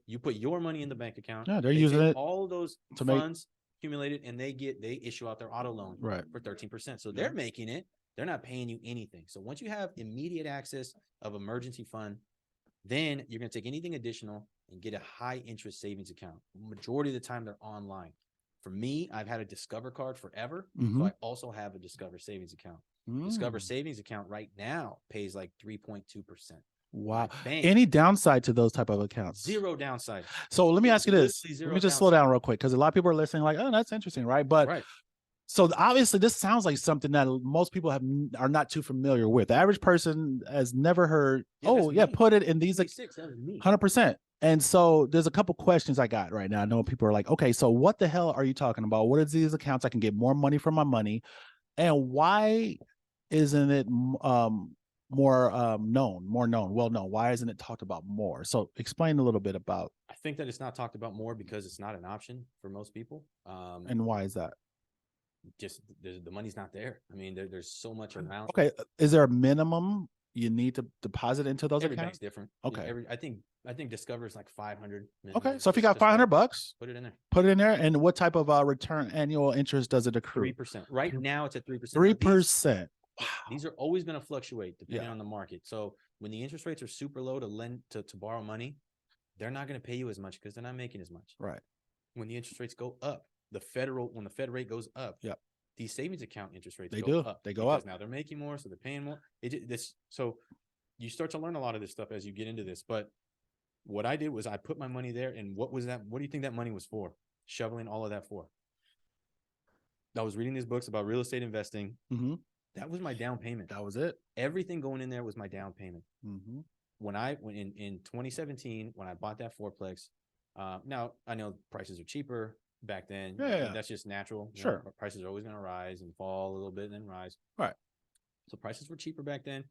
Speaker 1: You put your money in the bank account.
Speaker 2: Yeah, they're using it
Speaker 1: all those funds accumulated, and they issue out their auto loan for 13%. So they're making it. They're not paying you anything. So once you have immediate access of emergency fund, then you're going to take anything additional and get a high interest savings account. Majority of the time they're online. For me, I've had a Discover card forever. So I also have a Discover savings account. Discover savings account right now pays like 3.2%.
Speaker 2: Wow. Any downside to those type of accounts?
Speaker 1: Zero downside.
Speaker 2: So let me ask you this. Let me just slow down real quick because a lot of people are listening like, oh, that's interesting, right? But so obviously this sounds like something that most people are not too familiar with. The average person has never heard, put it in these, like 100%. And so there's a couple questions I got right now. I know people are like, okay, so what the hell are you talking about? What are these accounts? I can get more money for my money. And why isn't it more known? Well known. Why isn't it talked about more? So explain a little bit about.
Speaker 1: I think that it's not talked about more because it's not an option for most people.
Speaker 2: And why is that?
Speaker 1: Just the money's not there. I mean, there's so much around.
Speaker 2: Okay, is there a minimum you need to deposit into those
Speaker 1: Every
Speaker 2: accounts?
Speaker 1: Bank's different.
Speaker 2: Okay,
Speaker 1: I think Discover is like 500.
Speaker 2: Okay, so if you got $500,
Speaker 1: put it in there.
Speaker 2: Put it in there. And what type of return annual interest does it accrue?
Speaker 1: 3%. Right now, it's at 3%.
Speaker 2: 3%. Wow.
Speaker 1: These are always going to fluctuate depending on the market. So when the interest rates are super low to borrow money, they're not going to pay you as much because they're not making as much.
Speaker 2: Right.
Speaker 1: When the interest rates go up, when the Fed rate goes up, these savings account interest rates go up.
Speaker 2: They go up.
Speaker 1: Now they're making more, so they're paying more. So you start to learn a lot of this stuff as you get into this. But what I did was I put my money there, and what was that? What do you think that money was for? Shoveling all of that for? I was reading these books about real estate investing, That was my down payment.
Speaker 2: That was it.
Speaker 1: Everything going in there was my down payment.
Speaker 2: Mm-hmm.
Speaker 1: When in 2017, when I bought that fourplex, now I know prices are cheaper back then.
Speaker 2: Yeah.
Speaker 1: That's just natural.
Speaker 2: Sure.
Speaker 1: Prices are always going to rise and fall a little bit and then rise.
Speaker 2: Right.
Speaker 1: So prices were cheaper back then.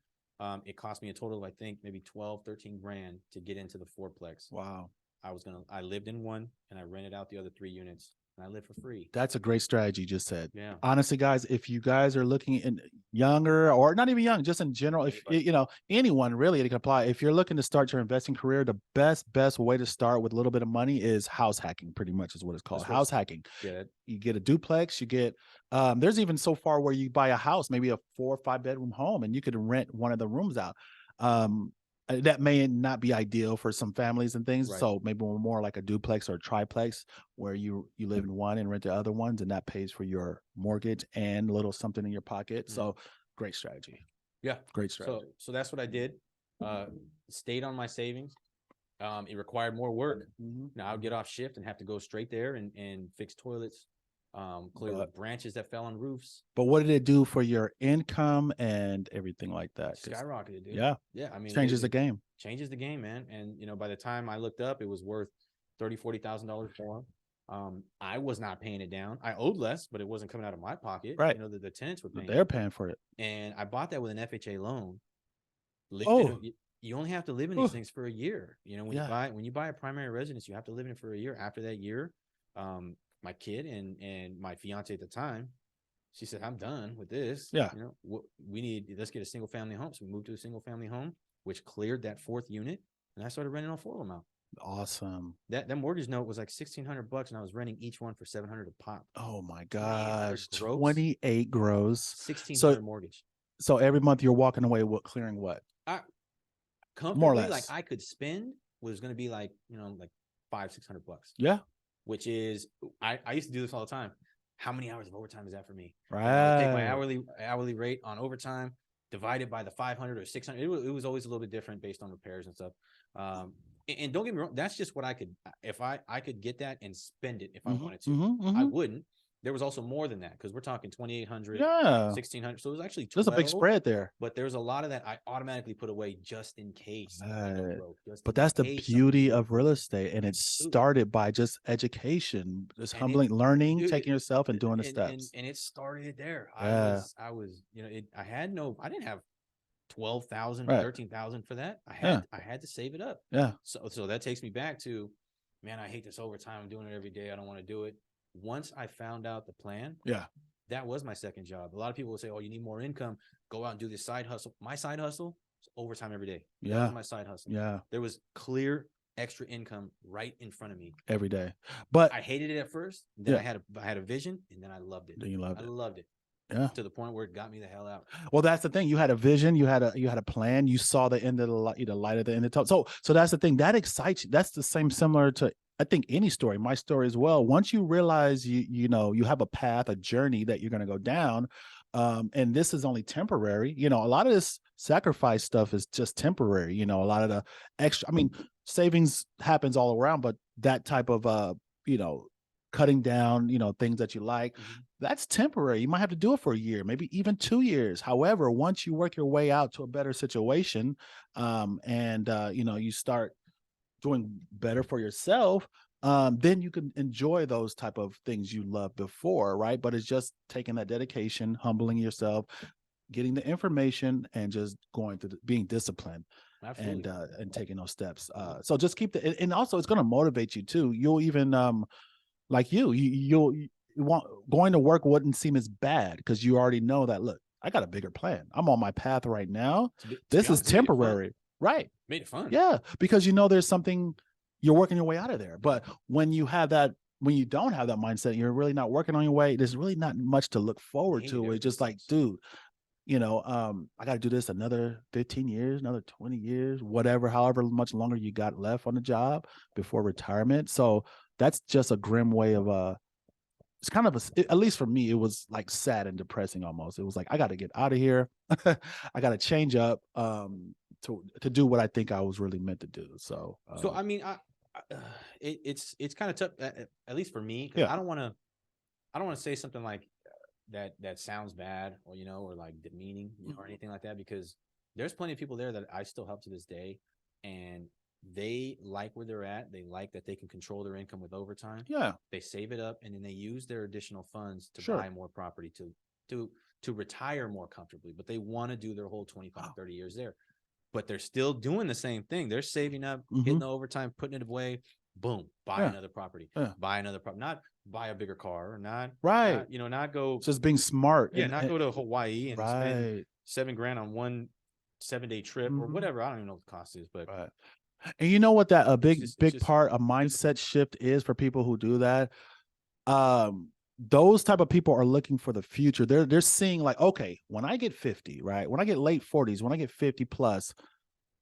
Speaker 1: It cost me a total of, I think, maybe 12, 13 grand to get into the fourplex.
Speaker 2: Wow.
Speaker 1: I lived in one and I rented out the other 3 units and I lived for free.
Speaker 2: That's a great strategy you just said.
Speaker 1: Yeah.
Speaker 2: Honestly, guys, if you guys are looking in younger or not even young, just in general, if you know, anyone really, it can apply. If you're looking to start your investing career, the best way to start with a little bit of money is house hacking, pretty much is what it's called. House hacking.
Speaker 1: Yeah.
Speaker 2: You get a duplex, you get there's even so far where you buy a house, maybe a 4 or 5 bedroom home, and you could rent one of the rooms out. That may not be ideal for some families and things. Right. So maybe more like a duplex or a triplex where you live in one and rent the other ones, and that pays for your mortgage and a little something in your pocket. Mm-hmm. So great strategy.
Speaker 1: Yeah.
Speaker 2: Great strategy.
Speaker 1: So that's what I did. Stayed on my savings. It required more work. Mm-hmm. Now I would get off shift and have to go straight there and fix toilets, clear the branches that fell on roofs.
Speaker 2: But what did it do for your income and everything like that?
Speaker 1: Skyrocketed, dude.
Speaker 2: Yeah.
Speaker 1: Yeah. I mean,
Speaker 2: changes the game.
Speaker 1: Changes the game, man. And, you know, by the time I looked up, it was worth $30,000, $40,000 more. I was not paying it down. I owed less, but it wasn't coming out of my pocket.
Speaker 2: Right.
Speaker 1: You know, the tenants were paying.
Speaker 2: They're paying for it.
Speaker 1: And I bought that with an FHA loan. You only have to live in these things for a year. You know, when you buy a primary residence, you have to live in it for a year. After that year, my kid and my fiance at the time, she said, I'm done with this.
Speaker 2: Yeah.
Speaker 1: You know, let's get a single family home. So we moved to a single family home, which cleared that 4th unit. And I started renting all 4 of them out.
Speaker 2: Awesome.
Speaker 1: That mortgage note was like $1,600 and I was renting each one for $700 a pop.
Speaker 2: Oh my gosh. 28 gross.
Speaker 1: $1,600 mortgage.
Speaker 2: So every month you're walking away clearing what?
Speaker 1: Comfortably, more or less. Like I could spend was going to be like, you know, like $500-$600.
Speaker 2: Yeah.
Speaker 1: Which is, I used to do this all the time. How many hours of overtime is that for me?
Speaker 2: Right.
Speaker 1: I would take my hourly rate on overtime, divided by the 500 or 600. It was always a little bit different based on repairs and stuff. And don't get me wrong, that's just what I could, if I could get that and spend it if I wanted to. I wouldn't. There was also more than that because we're talking 2,800, 1,600. So it was actually 12,
Speaker 2: there's a big spread there.
Speaker 1: But there's a lot of that I automatically put away just in case.
Speaker 2: But that's the beauty of real estate, and it started by just education, just humbling, learning, taking yourself and doing the steps.
Speaker 1: And it started there. I was, you know, I didn't have 12,000, 13,000 for that. I had to save it up.
Speaker 2: Yeah.
Speaker 1: So that takes me back to, man, I hate this overtime. I'm doing it every day. I don't want to do it. Once I found out the plan, that was my second job. A lot of people will say, oh, you need more income. Go out and do this side hustle. My side hustle is overtime every day.
Speaker 2: Yeah.
Speaker 1: That was my side hustle.
Speaker 2: Yeah.
Speaker 1: There was clear extra income right in front of me
Speaker 2: every day. But
Speaker 1: I hated it at first. Then I had a vision, and then I loved it.
Speaker 2: Then you loved it.
Speaker 1: I loved it.
Speaker 2: Yeah.
Speaker 1: To the point where it got me the hell out.
Speaker 2: Well, that's the thing. You had a vision. You had a plan. You saw the end of the light, light at the end of the tunnel. So that's the thing that excites you. That's the same similar to, I think, any story, my story as well. Once you realize you know you have a path, a journey that you're going to go down, and this is only temporary. You know, a lot of this sacrifice stuff is just temporary. You know, a lot of the extra. I mean, savings happens all around, but that type of you know, cutting down, you know, things that you like, that's temporary. You might have to do it for a year, maybe even 2 years. However, once you work your way out to a better situation, and you know, you start doing better for yourself, then you can enjoy those type of things you loved before, right? But it's just taking that dedication, humbling yourself, getting the information, and just going through being disciplined. Absolutely. And taking those steps. So just keep and also it's going to motivate you too. You'll even like you'll want going to work wouldn't seem as bad because you already know that, look, I got a bigger plan. I'm on my path right now. This is temporary. Right.
Speaker 1: Made it fun.
Speaker 2: Yeah. Because you know there's something, you're working your way out of there. But when you have that, when you don't have that mindset, you're really not working on your way, there's really not much to look forward to. It's just like, dude, you know, I got to do this another 15 years, another 20 years, whatever, however much longer you got left on the job before retirement. So that's just a grim way of, it's kind of at least for me, it was like sad and depressing almost. It was like, I got to get out of here. I got to change up to do what I think I was really meant to do. So
Speaker 1: I mean, it's kind of tough, at least for me, because I don't want to say something like, that sounds bad, or or like demeaning, or anything like that, because there's plenty of people there that I still help to this day, and they like where they're at. They like that they can control their income with overtime.
Speaker 2: Yeah.
Speaker 1: They save it up, and then they use their additional funds to
Speaker 2: Sure.
Speaker 1: buy more property to retire more comfortably. But they want to do their whole 25, 30 years there. But they're still doing the same thing. They're saving up, hitting the overtime, putting it away. Boom, buy another property. Buy another property. Not buy a bigger car, or not not go
Speaker 2: just being smart.
Speaker 1: Yeah, not go to Hawaii and spend $7,000 on one 7-day trip or whatever. I don't even know what the cost is, but
Speaker 2: and you know what that a big
Speaker 1: just
Speaker 2: part, a mindset shift is for people who do that. Those type of people are looking for the future. They're seeing like, okay, when I get 50, right? When I get late 40s, when I get 50 plus,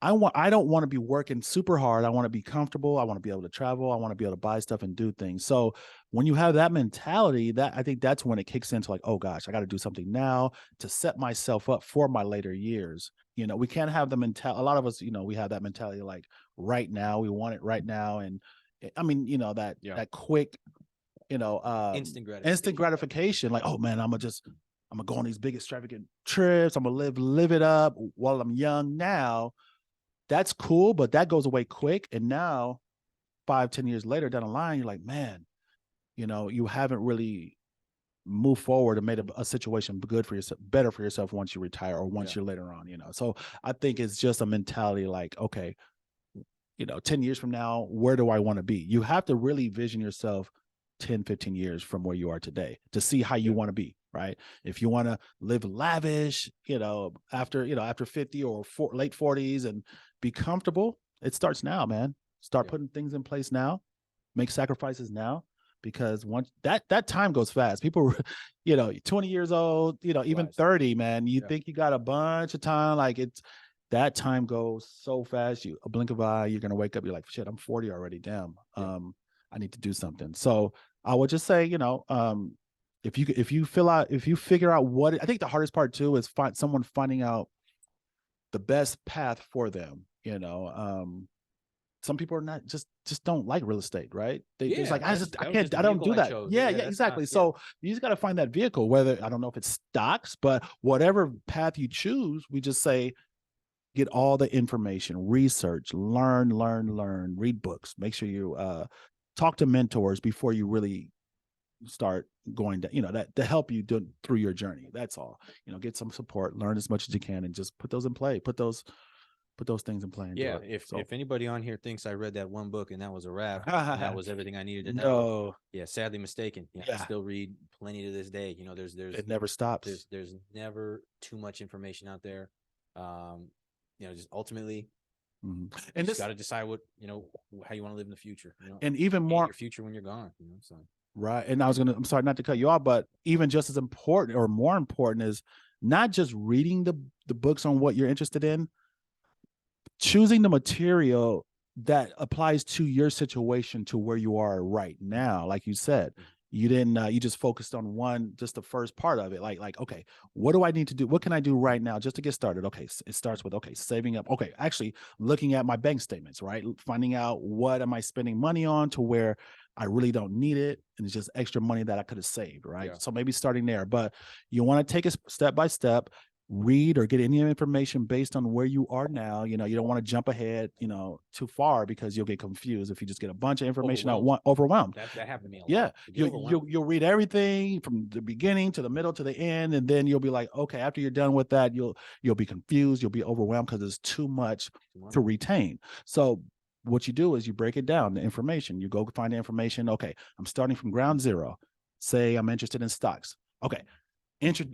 Speaker 2: I don't want to be working super hard. I want to be comfortable. I want to be able to travel. I want to be able to buy stuff and do things. So when you have that mentality, that I think that's when it kicks into like, oh gosh, I got to do something now to set myself up for my later years. We can't have the mentality. A lot of us, we have that mentality like right now, we want it right now. And I mean, that quick,
Speaker 1: instant
Speaker 2: gratification. Like, oh man, I'm gonna go on these big extravagant trips. I'm gonna live it up while I'm young now. That's cool, but that goes away quick. And now 5-10 years later down the line, you're like, man, you haven't really moved forward and made a situation good for yourself, better for yourself once you retire or once you're later on, So I think it's just a mentality like, okay, 10 years from now, where do I want to be? You have to really vision yourself 10, 15 years from where you are today to see how you want to be, right? If you want to live lavish, after 50 or late 40s and be comfortable, it starts now, man. Start putting things in place now, make sacrifices now, because once that time goes fast. People, 20 years old, even 30, man, you think you got a bunch of time. Like that time goes so fast. A blink of an eye, you're going to wake up. You're like, shit, I'm 40 already. Damn. I need to do something. So I would just say, if you figure out what, I think the hardest part too is someone finding out the best path for them. Some people are not just don't like real estate, right? It's like, I don't do that. Yeah, exactly. So you just got to find that vehicle, whether, I don't know if it's stocks, but whatever path you choose, we just say, get all the information, research, learn, read books, make sure you talk to mentors before you really start going to, that to help you through your journey. That's all. Get some support, learn as much as you can, and just put those in play. Put those things in play. And
Speaker 1: if anybody on here thinks I read that one book and that was a wrap, and that was everything I needed to know, sadly mistaken. I still read plenty to this day. There's
Speaker 2: it never stops.
Speaker 1: There's never too much information out there. Just ultimately, and just got to decide what how you want to live in the future.
Speaker 2: And even more
Speaker 1: your future when you're gone. So
Speaker 2: right. And I'm sorry not to cut you off, but even just as important or more important is not just reading the books on what you're interested in, choosing the material that applies to your situation, to where you are right now. Like you said, you didn't, you just focused on just the first part of it. Like, okay, what do I need to do? What can I do right now just to get started? Okay. It starts with, okay, saving up. Okay. Actually looking at my bank statements, right? Finding out what am I spending money on to where I really don't need it. And it's just extra money that I could have saved. Right. So maybe starting there, but you want to take it step by step, read or get any information based on where you are now. You don't want to jump ahead, too far, because you'll get confused if you just get a bunch of information overwhelmed.
Speaker 1: That happened to me a lot.
Speaker 2: Yeah. You'll read everything from the beginning to the middle to the end. And then you'll be like, okay, after you're done with that, you'll be confused. You'll be overwhelmed because there's too much to retain. So what you do is you break it down, the information. You go find the information. Okay, I'm starting from ground zero. Say I'm interested in stocks. Okay.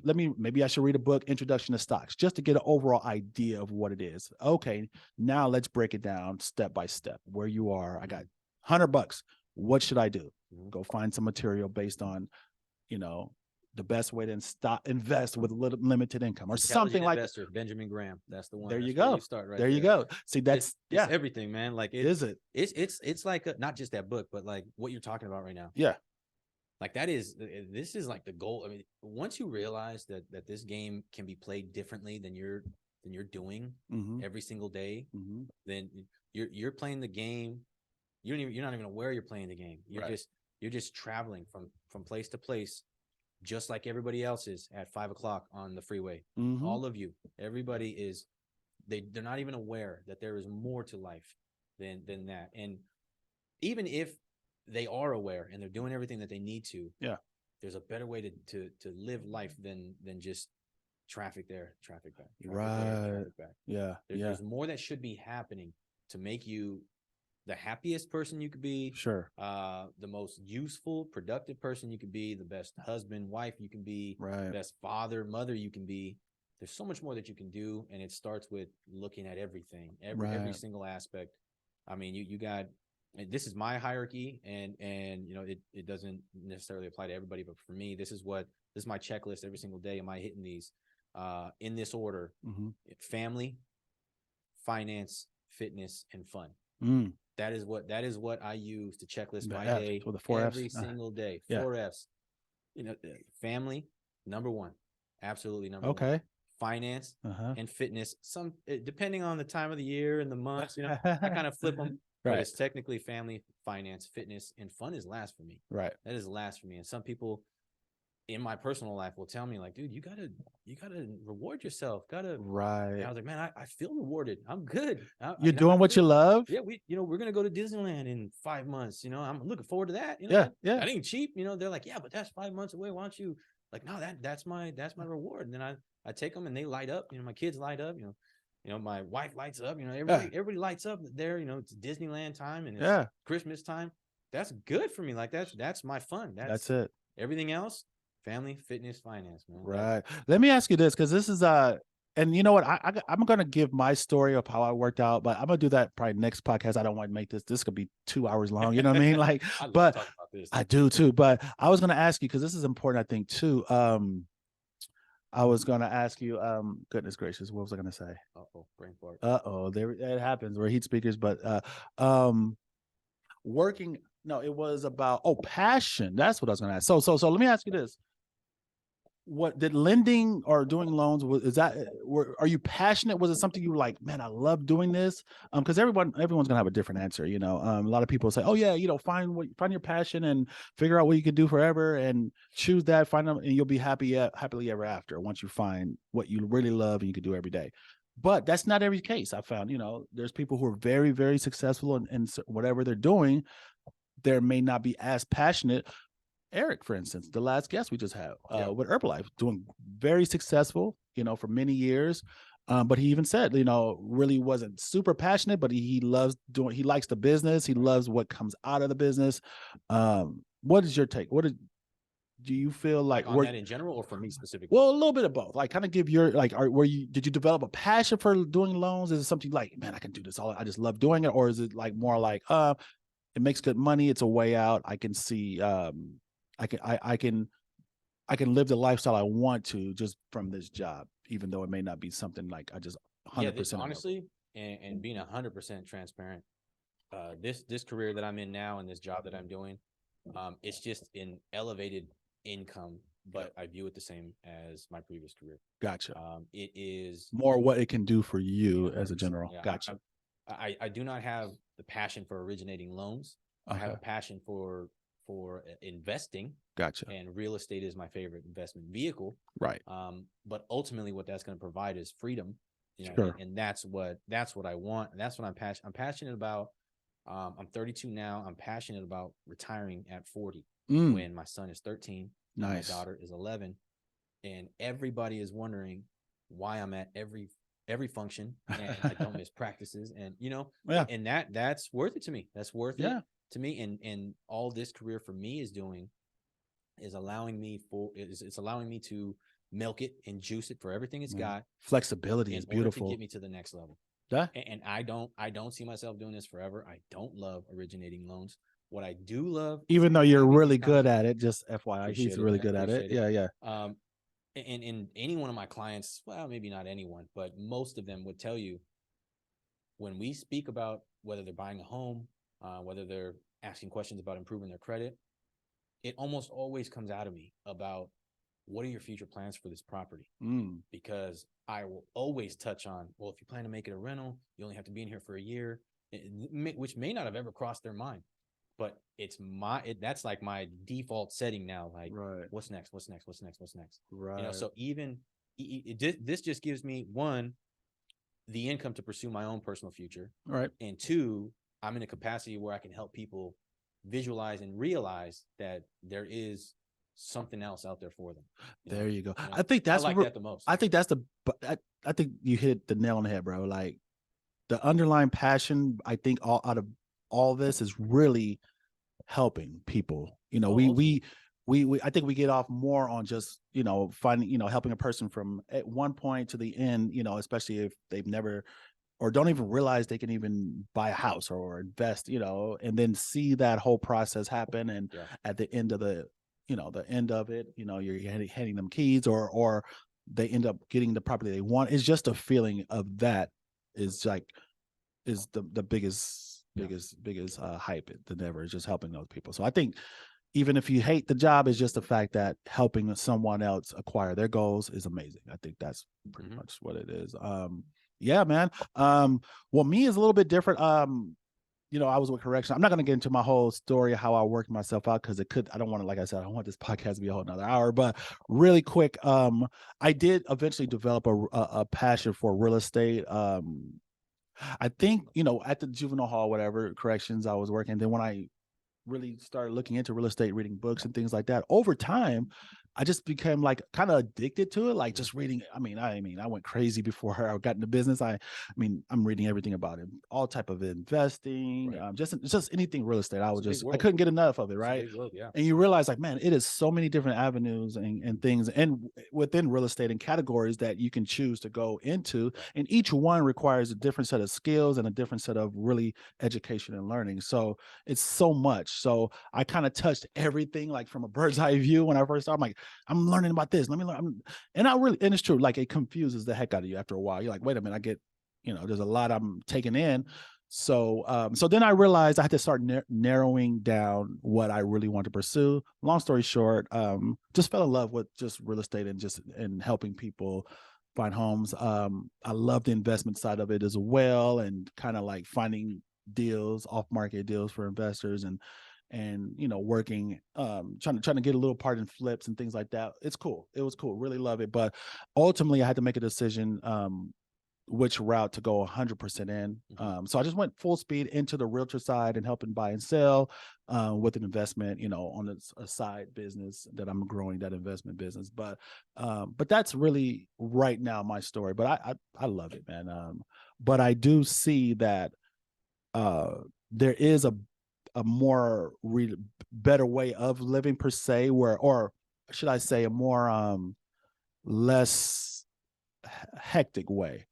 Speaker 2: Maybe I should read a book, Introduction to Stocks, just to get an overall idea of what it is. Okay, now let's break it down step by step. Where you are, I got $100. What should I do? Go find some material based on, the best way to invest with limited income or something like
Speaker 1: investor, Benjamin Graham. That's the one.
Speaker 2: There you go.
Speaker 1: You start right
Speaker 2: there you go. See, that's
Speaker 1: it's everything, man. Like
Speaker 2: is it?
Speaker 1: It's like not just that book, but like what you're talking about right now.
Speaker 2: Yeah.
Speaker 1: Like this is like the goal. I mean, once you realize that this game can be played differently than you're doing every single day, then you're playing the game. You're not even aware you're playing the game. You're just traveling from place to place, just like everybody else is at 5 o'clock on the freeway. All of you, everybody is, they're not even aware that there is more to life than that. And even if they are aware and they're doing everything that they need to, there's a better way to live life than just traffic there, traffic back, traffic there, traffic back. There's more that should be happening to make you the happiest person you could be, the most useful, productive person you could be, the best husband, wife you can be, best father, mother you can be. There's so much more that you can do, and it starts with looking at everything, every single aspect. I mean, you got, this is my hierarchy, and you know, it doesn't necessarily apply to everybody, but for me, this is my checklist every single day. Am I hitting these in this order? Family, finance, fitness, and fun. That is what I use to checklist my day every single day. 4 F's. You know, family, number one, absolutely number one. Finance and fitness. Some depending on the time of the year and the months, you know, I kind of flip them. But it's technically family, finance, fitness, and fun is last for me. That is last for me. And some people in my personal life will tell me, like, dude, you gotta reward yourself. And I was like, man, I feel rewarded. I'm good.
Speaker 2: You're doing what you love.
Speaker 1: Yeah, we're gonna go to Disneyland in 5 months. You know, I'm looking forward to that. You know, that ain't cheap. You know, they're like, yeah, but that's 5 months away. Why don't you, like, no, that's my reward. And then I take them and they light up. You know, my kids light up. You know, my wife lights up. You know, everybody lights up there. You know, it's Disneyland time and it's Christmas time. That's good for me. Like that's my fun. That's
Speaker 2: it.
Speaker 1: Everything else. Family, fitness, finance, man.
Speaker 2: Let me ask you this, because this is and you know what, I'm gonna give my story of how I worked out, but I'm gonna do that probably next podcast. I don't want to make this could be 2 hours long, you know what I mean? Like,
Speaker 1: I love
Speaker 2: but
Speaker 1: talking about this.
Speaker 2: I do too. But I was gonna ask you, because this is important, I think, too. I was gonna ask you, goodness gracious, what was I gonna say?
Speaker 1: Brain fart.
Speaker 2: There it happens. We're heat speakers, but working. No, it was about passion. That's what I was gonna ask. So let me ask you this. What did lending or doing loans, are you passionate? Was it something you were like, man, I love doing this? Because everyone's gonna have a different answer, you know. A lot of people say, oh yeah, you know, find your passion and figure out what you can do forever and choose that, find them, and you'll be happily ever after once you find what you really love and you can do every day. But that's not every case. I found, you know, there's people who are very, very successful in whatever they're doing. They may not be as passionate. Eric, for instance, the last guest we just had with Herbalife, doing very successful, you know, for many years. But he even said, you know, really wasn't super passionate, but he likes the business. He loves what comes out of the business. What is your take? Do you feel like
Speaker 1: on that in general, or for me specifically?
Speaker 2: Well, a little bit of both. Like, kind of give your, like, did you develop a passion for doing loans? Is it something like, man, I can do this I just love doing it? Or is it like more like, it makes good money, it's a way out, I can see, I can live the lifestyle I want to just from this job, even though it may not be something like I just 100%.
Speaker 1: Honestly, and being 100% transparent, this career that I'm in now and this job that I'm doing, it's just an elevated income, but I view it the same as my previous career.
Speaker 2: Gotcha.
Speaker 1: It is
Speaker 2: more what it can do for you as a general. Gotcha.
Speaker 1: I do not have the passion for originating loans. I have a passion for investing.
Speaker 2: Gotcha.
Speaker 1: And real estate is my favorite investment vehicle.
Speaker 2: Right.
Speaker 1: But ultimately what that's going to provide is freedom. You know, and that's what I want. And that's what I'm passionate about. I'm 32 now. I'm passionate about retiring at 40 when my son is 13.
Speaker 2: Nice.
Speaker 1: My daughter is 11. And everybody is wondering why I'm at every function and I don't miss practices. And, you know, and that's worth it to me. That's worth it to me. And all this career for me is doing is allowing me to milk it and juice it for everything it's got.
Speaker 2: Flexibility is beautiful
Speaker 1: to get me to the next level. And I don't see myself doing this forever. I don't love originating loans. What I do love,
Speaker 2: even though you're really good at it, just FYI, he's really good at it.
Speaker 1: Yeah. And any one of my clients, well, maybe not anyone, but most of them would tell you when we speak about whether they're buying a home, whether they're asking questions about improving their credit, it almost always comes out of me about what are your future plans for this property? Because I will always touch on, well, if you plan to make it a rental, you only have to be in here for a year, which may not have ever crossed their mind. but that's like my default setting now. Like,
Speaker 2: Right.
Speaker 1: what's next? What's next? What's next? What's next?
Speaker 2: Right.
Speaker 1: You know, so even this just gives me one, the income to pursue my own personal future.
Speaker 2: Right.
Speaker 1: And two, I'm in a capacity where I can help people visualize and realize that there is something else out there for them.
Speaker 2: There you go.
Speaker 1: You know?
Speaker 2: I think that's
Speaker 1: I like that the most.
Speaker 2: I think that's I think you hit the nail on the head, bro. Like the underlying passion, I think all out of all this is really helping people. You know, we I think we get off more on just, you know, finding, you know, helping a person from at one point to the end, you know, especially if they've never or don't even realize they can even buy a house or invest, you know, and then see that whole process happen. And at the end of the, you know, the end of it, you know, you're handing them keys or they end up getting the property they want. It's just a feeling of that is like, is the biggest hype than ever. Is just helping those people. So I think even if you hate the job, it's just the fact that helping someone else acquire their goals is amazing. I think that's pretty much what it is. Yeah, man. Well, me is a little bit different. You know, I was with correction. I'm not going to get into my whole story of how I worked myself out because I don't want to, like I said, I don't want this podcast to be a whole nother hour, but really quick. I did eventually develop a passion for real estate. I think, you know, at the juvenile hall, whatever corrections I was working. Then when I really started looking into real estate, reading books and things like that, over time, I just became like kind of addicted to it, like just reading. I mean, I went crazy before I got into business. I mean, I'm reading everything about it, all type of investing, just anything real estate. I couldn't get enough of it, right?
Speaker 1: World,
Speaker 2: and you realize like, man, it is so many different avenues and things and within real estate and categories that you can choose to go into. And each one requires a different set of skills and a different set of really education and learning. So it's so much. So I kind of touched everything like from a bird's eye view when I first started. I'm like, I'm learning about this. Let me learn. And it's true. Like it confuses the heck out of you after a while. You're like, wait a minute, I get, you know, there's a lot I'm taking in. So then I realized I had to start narrowing down what I really want to pursue. Long story short, just fell in love with just real estate and helping people find homes. I love the investment side of it as well, and kind of like finding deals, off market deals for investors and you know, working, trying to get a little part in flips and things like that. It's cool. It was cool. Really love it. But ultimately I had to make a decision, which route to go 100% in. So I just went full speed into the realtor side and helping buy and sell, with an investment, you know, on a side business that I'm growing, that investment business. But that's really right now my story. But I love it, man. But I do see that there is a more better way of living per se, or should I say a more less hectic way.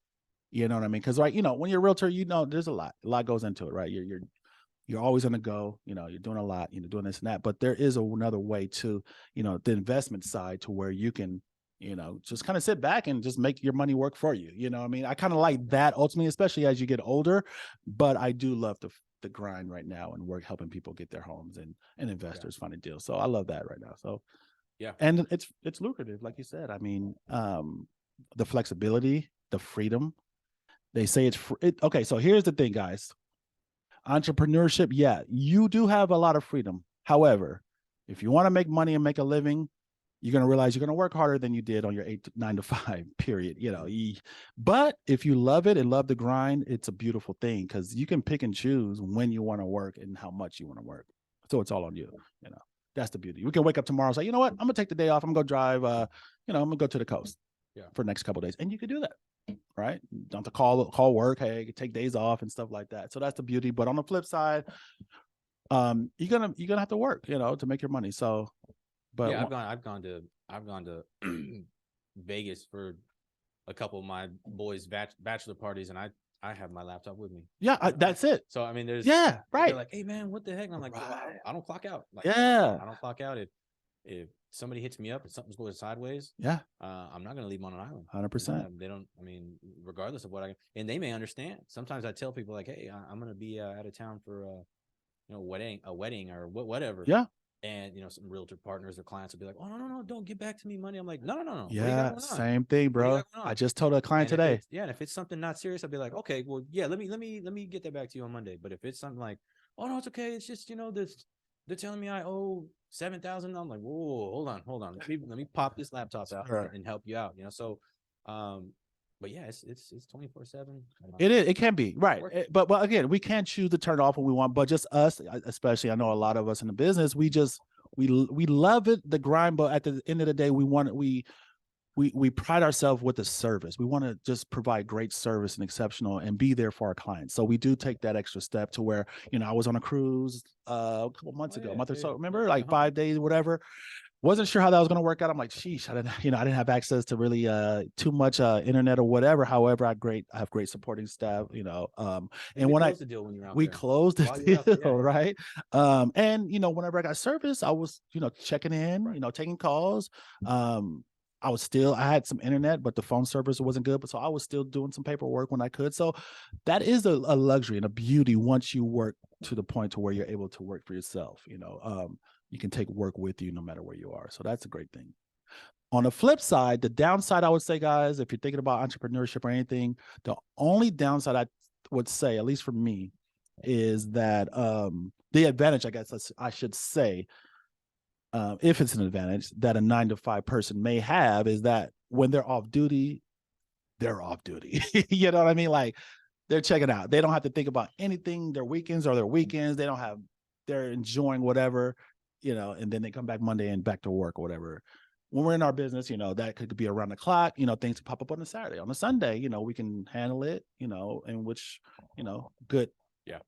Speaker 2: You know what I mean? Because, right, you know, when you're a realtor, you know, there's a lot goes into it, right? You're always on the go, you know, you're doing a lot, you know, doing this and that. But there is another way to, you know, the investment side, to where you can, you know, just kind of sit back and just make your money work for you. You know what I mean? I kind of like that ultimately, especially as you get older. But I do love the grind right now and work helping people get their homes and investors finding deals. So I love that right now. So and it's lucrative, like you said. I mean, the flexibility, the freedom. They say it's okay. So here's the thing, guys. Entrepreneurship, yeah, you do have a lot of freedom. However, if you want to make money and make a living, you're going to realize you're going to work harder than you did on your 9 to 5 period. You know, but if you love it and love the grind, it's a beautiful thing, because you can pick and choose when you want to work and how much you want to work. So it's all on you. You know, that's the beauty. We can wake up tomorrow and say, you know what, I'm gonna take the day off. I'm gonna go drive. You know, I'm gonna go to the coast for the next couple of days, and you could do that. Right? Don't have to call work. Hey, take days off and stuff like that. So that's the beauty. But on the flip side, you're gonna have to work, you know, to make your money. So, but
Speaker 1: yeah, I've gone to Vegas for a couple of my boys' bachelor parties, and I have my laptop with me.
Speaker 2: Yeah, that's it.
Speaker 1: So I mean, there's
Speaker 2: right.
Speaker 1: They're like, hey man, what the heck? And I'm like, I don't clock out. Like,
Speaker 2: I
Speaker 1: don't clock out. If somebody hits me up and something's going sideways, I'm not going to leave them on an island.
Speaker 2: 100%.
Speaker 1: They don't. I mean, regardless of what and they may understand. Sometimes I tell people like, hey, I'm going to be out of town for you know, a wedding or whatever.
Speaker 2: Yeah.
Speaker 1: And you know, some realtor partners or clients will be like, oh no, don't get back to me money. I'm like, no.
Speaker 2: Yeah, same thing, bro. I just told a client today.
Speaker 1: And if it's something not serious, I'll be like, okay, well, yeah, let me get that back to you on Monday. But if it's something like, oh no, it's okay. It's just, this, they're telling me I owe 7,000. I'm like, whoa, hold on. Let me pop this laptop out and help you out. So, but yeah, it's 24/7.
Speaker 2: It is. It can be right, but again, we can't choose to turn it off when we want. But just us, especially, I know a lot of us in the business, we love it, the grind. But at the end of the day, we pride ourselves with the service. We want to just provide great service and exceptional and be there for our clients. So we do take that extra step to where, I was on a cruise a couple months ago, a month or so. Remember, like 5 days, whatever. Wasn't sure how that was going to work out. I'm like, sheesh, I didn't have access to really too much internet or whatever. However, I have great supporting staff, and when
Speaker 1: the deal when you're out
Speaker 2: we
Speaker 1: there.
Speaker 2: closed the deal, right? And whenever I got service, I was, checking in, taking calls. I had some internet, but the phone service wasn't good. But so I was still doing some paperwork when I could. So that is a luxury and a beauty once you work to the point to where you're able to work for yourself. You can take work with you no matter where you are. So that's a great thing. On the flip side, the downside, I would say, guys, if you're thinking about entrepreneurship or anything, the only downside I would say, at least for me, is that the advantage, I guess I should say, if it's an advantage that a 9-to-5 person may have, is that when they're off duty, they're off duty. You know what I mean? Like, they're checking out. They don't have to think about anything, their weekends or their weekends. They're enjoying whatever, and then they come back Monday and back to work or whatever. When we're in our business, that could be around the clock, things pop up on a Saturday, on a Sunday, we can handle it, in which, good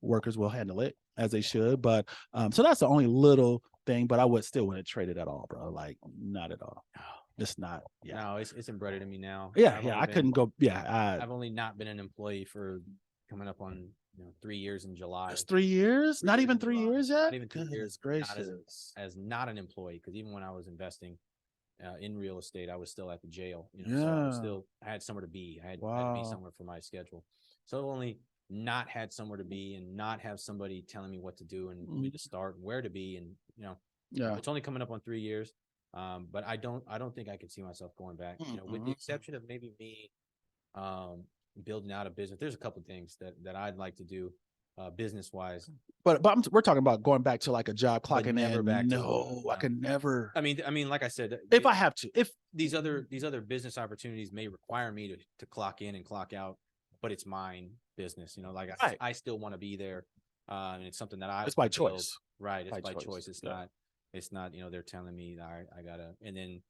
Speaker 2: workers will handle it as they should. But so that's the only little thing, but I wouldn't trade it at all, bro. Like, not at all. It's not. Yeah.
Speaker 1: No, it's embedded in me now.
Speaker 2: I couldn't go. Yeah.
Speaker 1: I've only not been an employee for coming up on 3 years in July.
Speaker 2: It's 3 years? Not even 3 years yet?
Speaker 1: Not even 3 years. Gracious. As not an employee, because even when I was investing in real estate, I was still at the jail. So I had somewhere to be. I had to be somewhere for my schedule. So only not had somewhere to be and not have somebody telling me what to do and where to start and where to be. And it's only coming up on 3 years. But I don't think I could see myself going back. With the exception of maybe me building out a business. There's a couple of things that I'd like to do business wise.
Speaker 2: But we're talking about going back to like a job, clocking
Speaker 1: never
Speaker 2: in.
Speaker 1: Back
Speaker 2: no, I could never.
Speaker 1: I mean, like I said,
Speaker 2: if I have to, if
Speaker 1: these other business opportunities may require me to clock in and clock out, but it's mine business. Like I still want to be there, and it's something that
Speaker 2: it's by choice,
Speaker 1: right? It's by choice. It's not. It's not. They're telling me that I gotta. And then,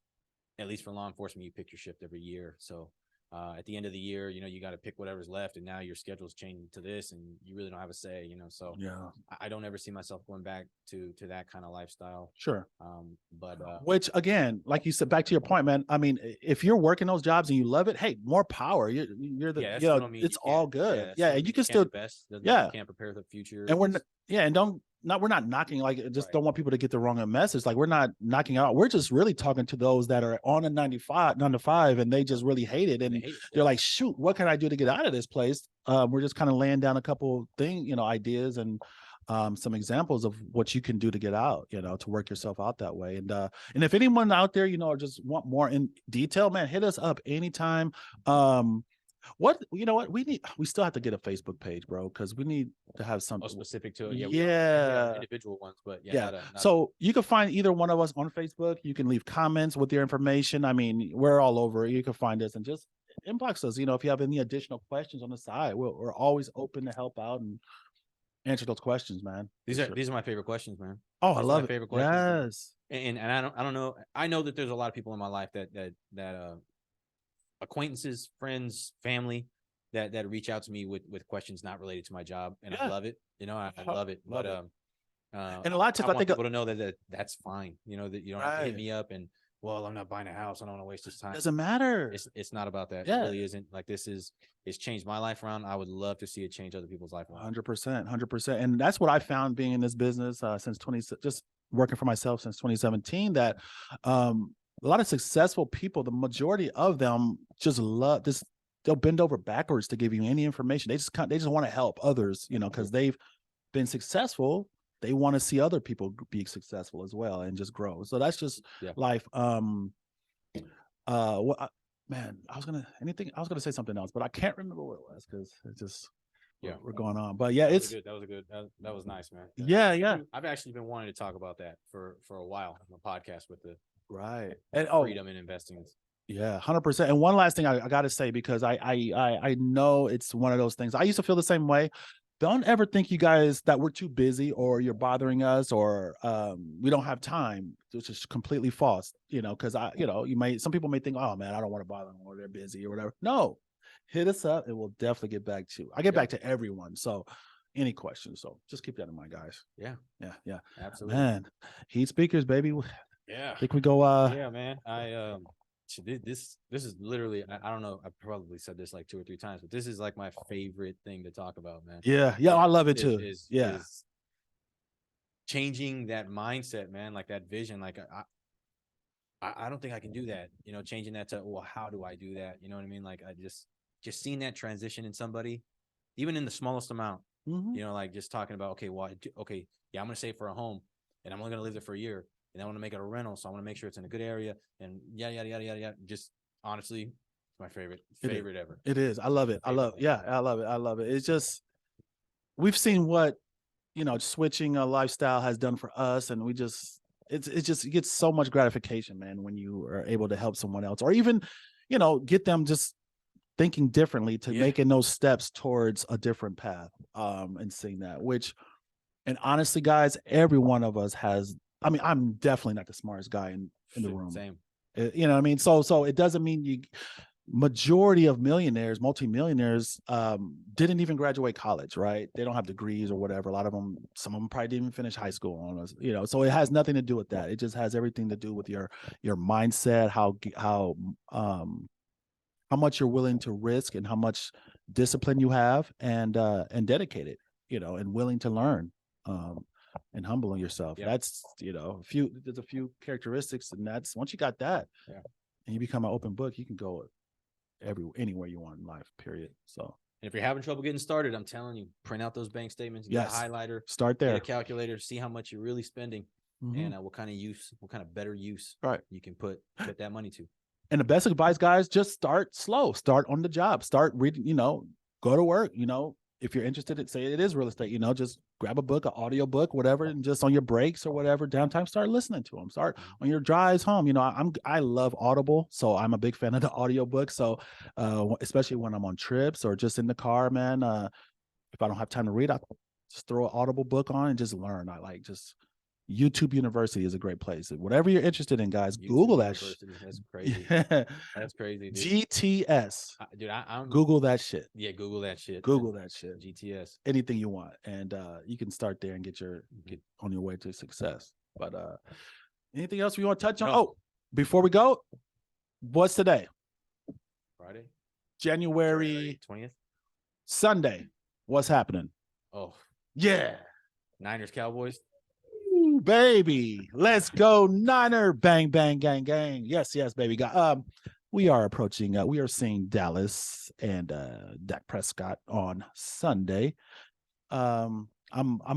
Speaker 1: at least for law enforcement, you pick your shift every year. So at the end of the year, you got to pick whatever's left, and now your schedule's changing to this, and you really don't have a say. So I don't ever see myself going back to that kind of lifestyle.
Speaker 2: Sure.
Speaker 1: But
Speaker 2: which again, like you said, back to your point, man. I mean, if you're working those jobs and you love it, hey, more power. You're the it's all good. And you can still
Speaker 1: you can't prepare for the future.
Speaker 2: And we're not knocking, like, just don't want people to get the wrong message. Like, we're not knocking out. We're just really talking to those that are on a 9 to 5 and they just really hate it. And they're like, shoot, what can I do to get out of this place? We're just kind of laying down a couple ideas and some examples of what you can do to get out, to work yourself out that way. And if anyone out there, just want more in detail, man, hit us up anytime. We still have to get a Facebook page, bro, because we need to have something
Speaker 1: specific to it. Individual ones, but
Speaker 2: so you can find either one of us on Facebook. You can leave comments with your information. I mean, we're all over. You can find us and just inbox us. If you have any additional questions on the side, we're always open to help out and answer those questions, man.
Speaker 1: These are my favorite questions, man.
Speaker 2: Oh, I love
Speaker 1: my favorite questions. Yes. And I don't know. I know that there's a lot of people in my life that acquaintances, friends, family that reach out to me with questions not related to my job, and I love it. I love it. But
Speaker 2: and a lot of times
Speaker 1: I want people to know that's fine. That you don't have to hit me up and, well, I'm not buying a house. I don't want to waste this time.
Speaker 2: Doesn't matter.
Speaker 1: It's not about that. It really isn't. Like, it's changed my life around. I would love to see it change other people's life around.
Speaker 2: 100%. And that's what I found being in this business just working for myself since 2017, that a lot of successful people, the majority of them just love this. They'll bend over backwards to give you any information. They just want to help others, because they've been successful. They want to see other people be successful as well and just grow. So that's just life. Man, I was gonna say something else, but I can't remember what it was because it just we're going on. But yeah,
Speaker 1: that was a good. That was nice, man.
Speaker 2: Yeah.
Speaker 1: I've actually been wanting to talk about that for a while on the podcast with the
Speaker 2: and
Speaker 1: freedom in investing.
Speaker 2: Yeah, 100%. And one last thing I got to say, because I know it's one of those things. I used to feel the same way. Don't ever think, you guys, that we're too busy or you're bothering us or we don't have time, which is completely false. Because some people may think, oh man, I don't want to bother them or they're busy or whatever. No, hit us up and we'll definitely get back to you. I get back to everyone. So any questions. So just keep that in mind, guys.
Speaker 1: Yeah.
Speaker 2: Absolutely. Man, heat speakers, baby.
Speaker 1: Yeah.
Speaker 2: I think we go.
Speaker 1: Yeah, man. This is literally, I don't know, I probably said this like 2 or 3 times, but this is like my favorite thing to talk about, man.
Speaker 2: Yeah, I love it too.
Speaker 1: Is changing that mindset, man, like that vision. Like I don't think I can do that, changing that to, well, how do I do that? You know what I mean? Like I just seeing that transition in somebody, even in the smallest amount, like just talking about, okay, well, yeah, I'm gonna save for a home and I'm only gonna live there for a year. And I want to make it a rental, so I want to make sure it's in a good area, and yada. Just honestly, it's my favorite ever.
Speaker 2: It is. I love it. I love it. It's just, we've seen what switching a lifestyle has done for us, and it gets so much gratification, man, when you are able to help someone else, or even get them just thinking differently to making those steps towards a different path, and seeing that. And honestly, guys, every one of us has. I mean, I'm definitely not the smartest guy in the room.
Speaker 1: Same.
Speaker 2: You know what I mean? So it doesn't mean majority of millionaires, multimillionaires, didn't even graduate college, right? They don't have degrees or whatever. A lot of them, some of them probably didn't even finish high school on us, so it has nothing to do with that. It just has everything to do with your mindset, how much you're willing to risk and how much discipline you have and dedicated, and willing to learn. And humbling yourself. That's there's a few characteristics, and that's once you got that, and you become an open book, you can go anywhere you want in life, period. So,
Speaker 1: and if you're having trouble getting started, I'm telling you, print out those bank statements, get a highlighter,
Speaker 2: start there,
Speaker 1: get a calculator, see how much you're really spending, and what kind of better use you can put that money to.
Speaker 2: And the best advice, guys, just start slow, start on the job, start reading, go to work, if you're interested in, say it is real estate, just grab a book, an audio book, whatever, and just on your breaks or whatever downtime, start listening to them. Start on your drives home. I love Audible, so I'm a big fan of the audio book. So especially when I'm on trips or just in the car, man, if I don't have time to read, I just throw an Audible book on and just learn. I like just YouTube University is a great place. Whatever you're interested in, guys, Google that shit.
Speaker 1: That's crazy. That's crazy, dude.
Speaker 2: GTS.
Speaker 1: Dude, I'm
Speaker 2: Google that shit.
Speaker 1: Yeah, Google that shit.
Speaker 2: Google that shit.
Speaker 1: GTS.
Speaker 2: Anything you want. And you can start there and get on your way to success. But anything else we want to touch on? Oh, before we go, what's today?
Speaker 1: Friday.
Speaker 2: January
Speaker 1: 20th.
Speaker 2: Sunday. What's happening?
Speaker 1: Oh.
Speaker 2: Yeah.
Speaker 1: Niners, Cowboys.
Speaker 2: Ooh, baby. Let's go, Niner. Bang, bang, gang, gang. Yes, baby. We are approaching, we are seeing Dallas and Dak Prescott on Sunday. I'm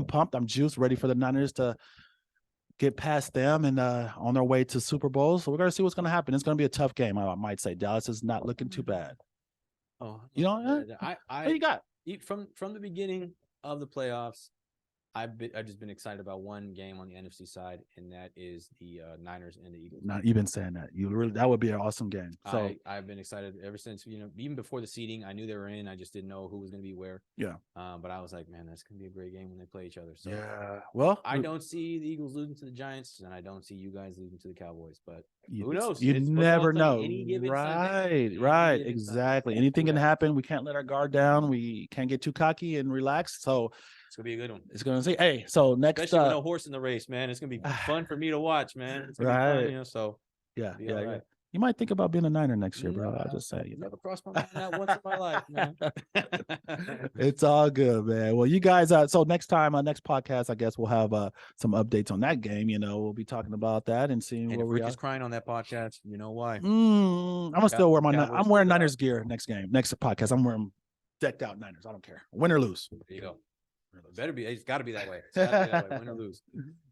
Speaker 2: pumped. I'm juiced, ready for the Niners to get past them and on their way to Super Bowl. So we're going to see what's going to happen. It's going to be a tough game, I might say. Dallas is not looking too bad.
Speaker 1: Oh,
Speaker 2: what you got?
Speaker 1: From the beginning of the playoffs, I've just been excited about one game on the NFC side, and that is the Niners and the Eagles.
Speaker 2: You've been saying that. That would be an awesome game. So
Speaker 1: I've been excited ever since, even before the seeding. I knew they were in. I just didn't know who was going to be where.
Speaker 2: Yeah.
Speaker 1: But I was like, man, that's going to be a great game when they play each other. So
Speaker 2: yeah. Well,
Speaker 1: I don't see the Eagles losing to the Giants, and I don't see you guys losing to the Cowboys. But who knows?
Speaker 2: You never know. Right. Exactly. Anything can happen. We can't let our guard down. We can't get too cocky and relax. So
Speaker 1: it's gonna be a good one.
Speaker 2: It's gonna say, hey, so next,
Speaker 1: especially with no horse in the race, man. It's gonna be fun for me to watch, man. It's gonna be fun, So
Speaker 2: yeah. You might think about being a Niner next year, bro. I'll just say,
Speaker 1: never crossed my mind that once in my life, man.
Speaker 2: It's all good, man. Well, you guys, so next time, next podcast, I guess we'll have some updates on that game. We'll be talking about that and seeing where we are.
Speaker 1: Rick is crying on that podcast. You know why?
Speaker 2: I'm gonna still wear I'm wearing Niners gear next podcast. I'm wearing decked out Niners. I don't care, win or lose.
Speaker 1: There you go. Better be. It's got to be that way. It's got to be that way. Win or lose.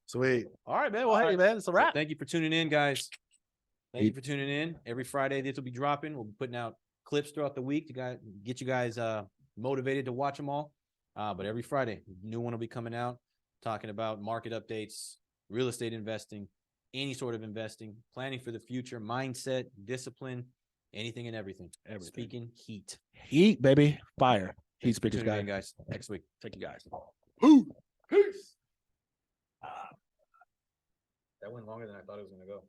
Speaker 2: Sweet. All right, man. Well, hey, man, it's a wrap.
Speaker 1: So thank you for tuning in, guys. Thank you for tuning in. Every Friday, this will be dropping. We'll be putting out clips throughout the week to get you guys motivated to watch them all. But every Friday, new one will be coming out, talking about market updates, real estate investing, any sort of investing, planning for the future, mindset, discipline, anything and everything. Speaking heat.
Speaker 2: Heat, baby. Fire.
Speaker 1: Heat
Speaker 2: speakers, guys.
Speaker 1: guys. Next week.
Speaker 2: Thank you, guys.
Speaker 1: Peace. That went longer than I thought it was going to go.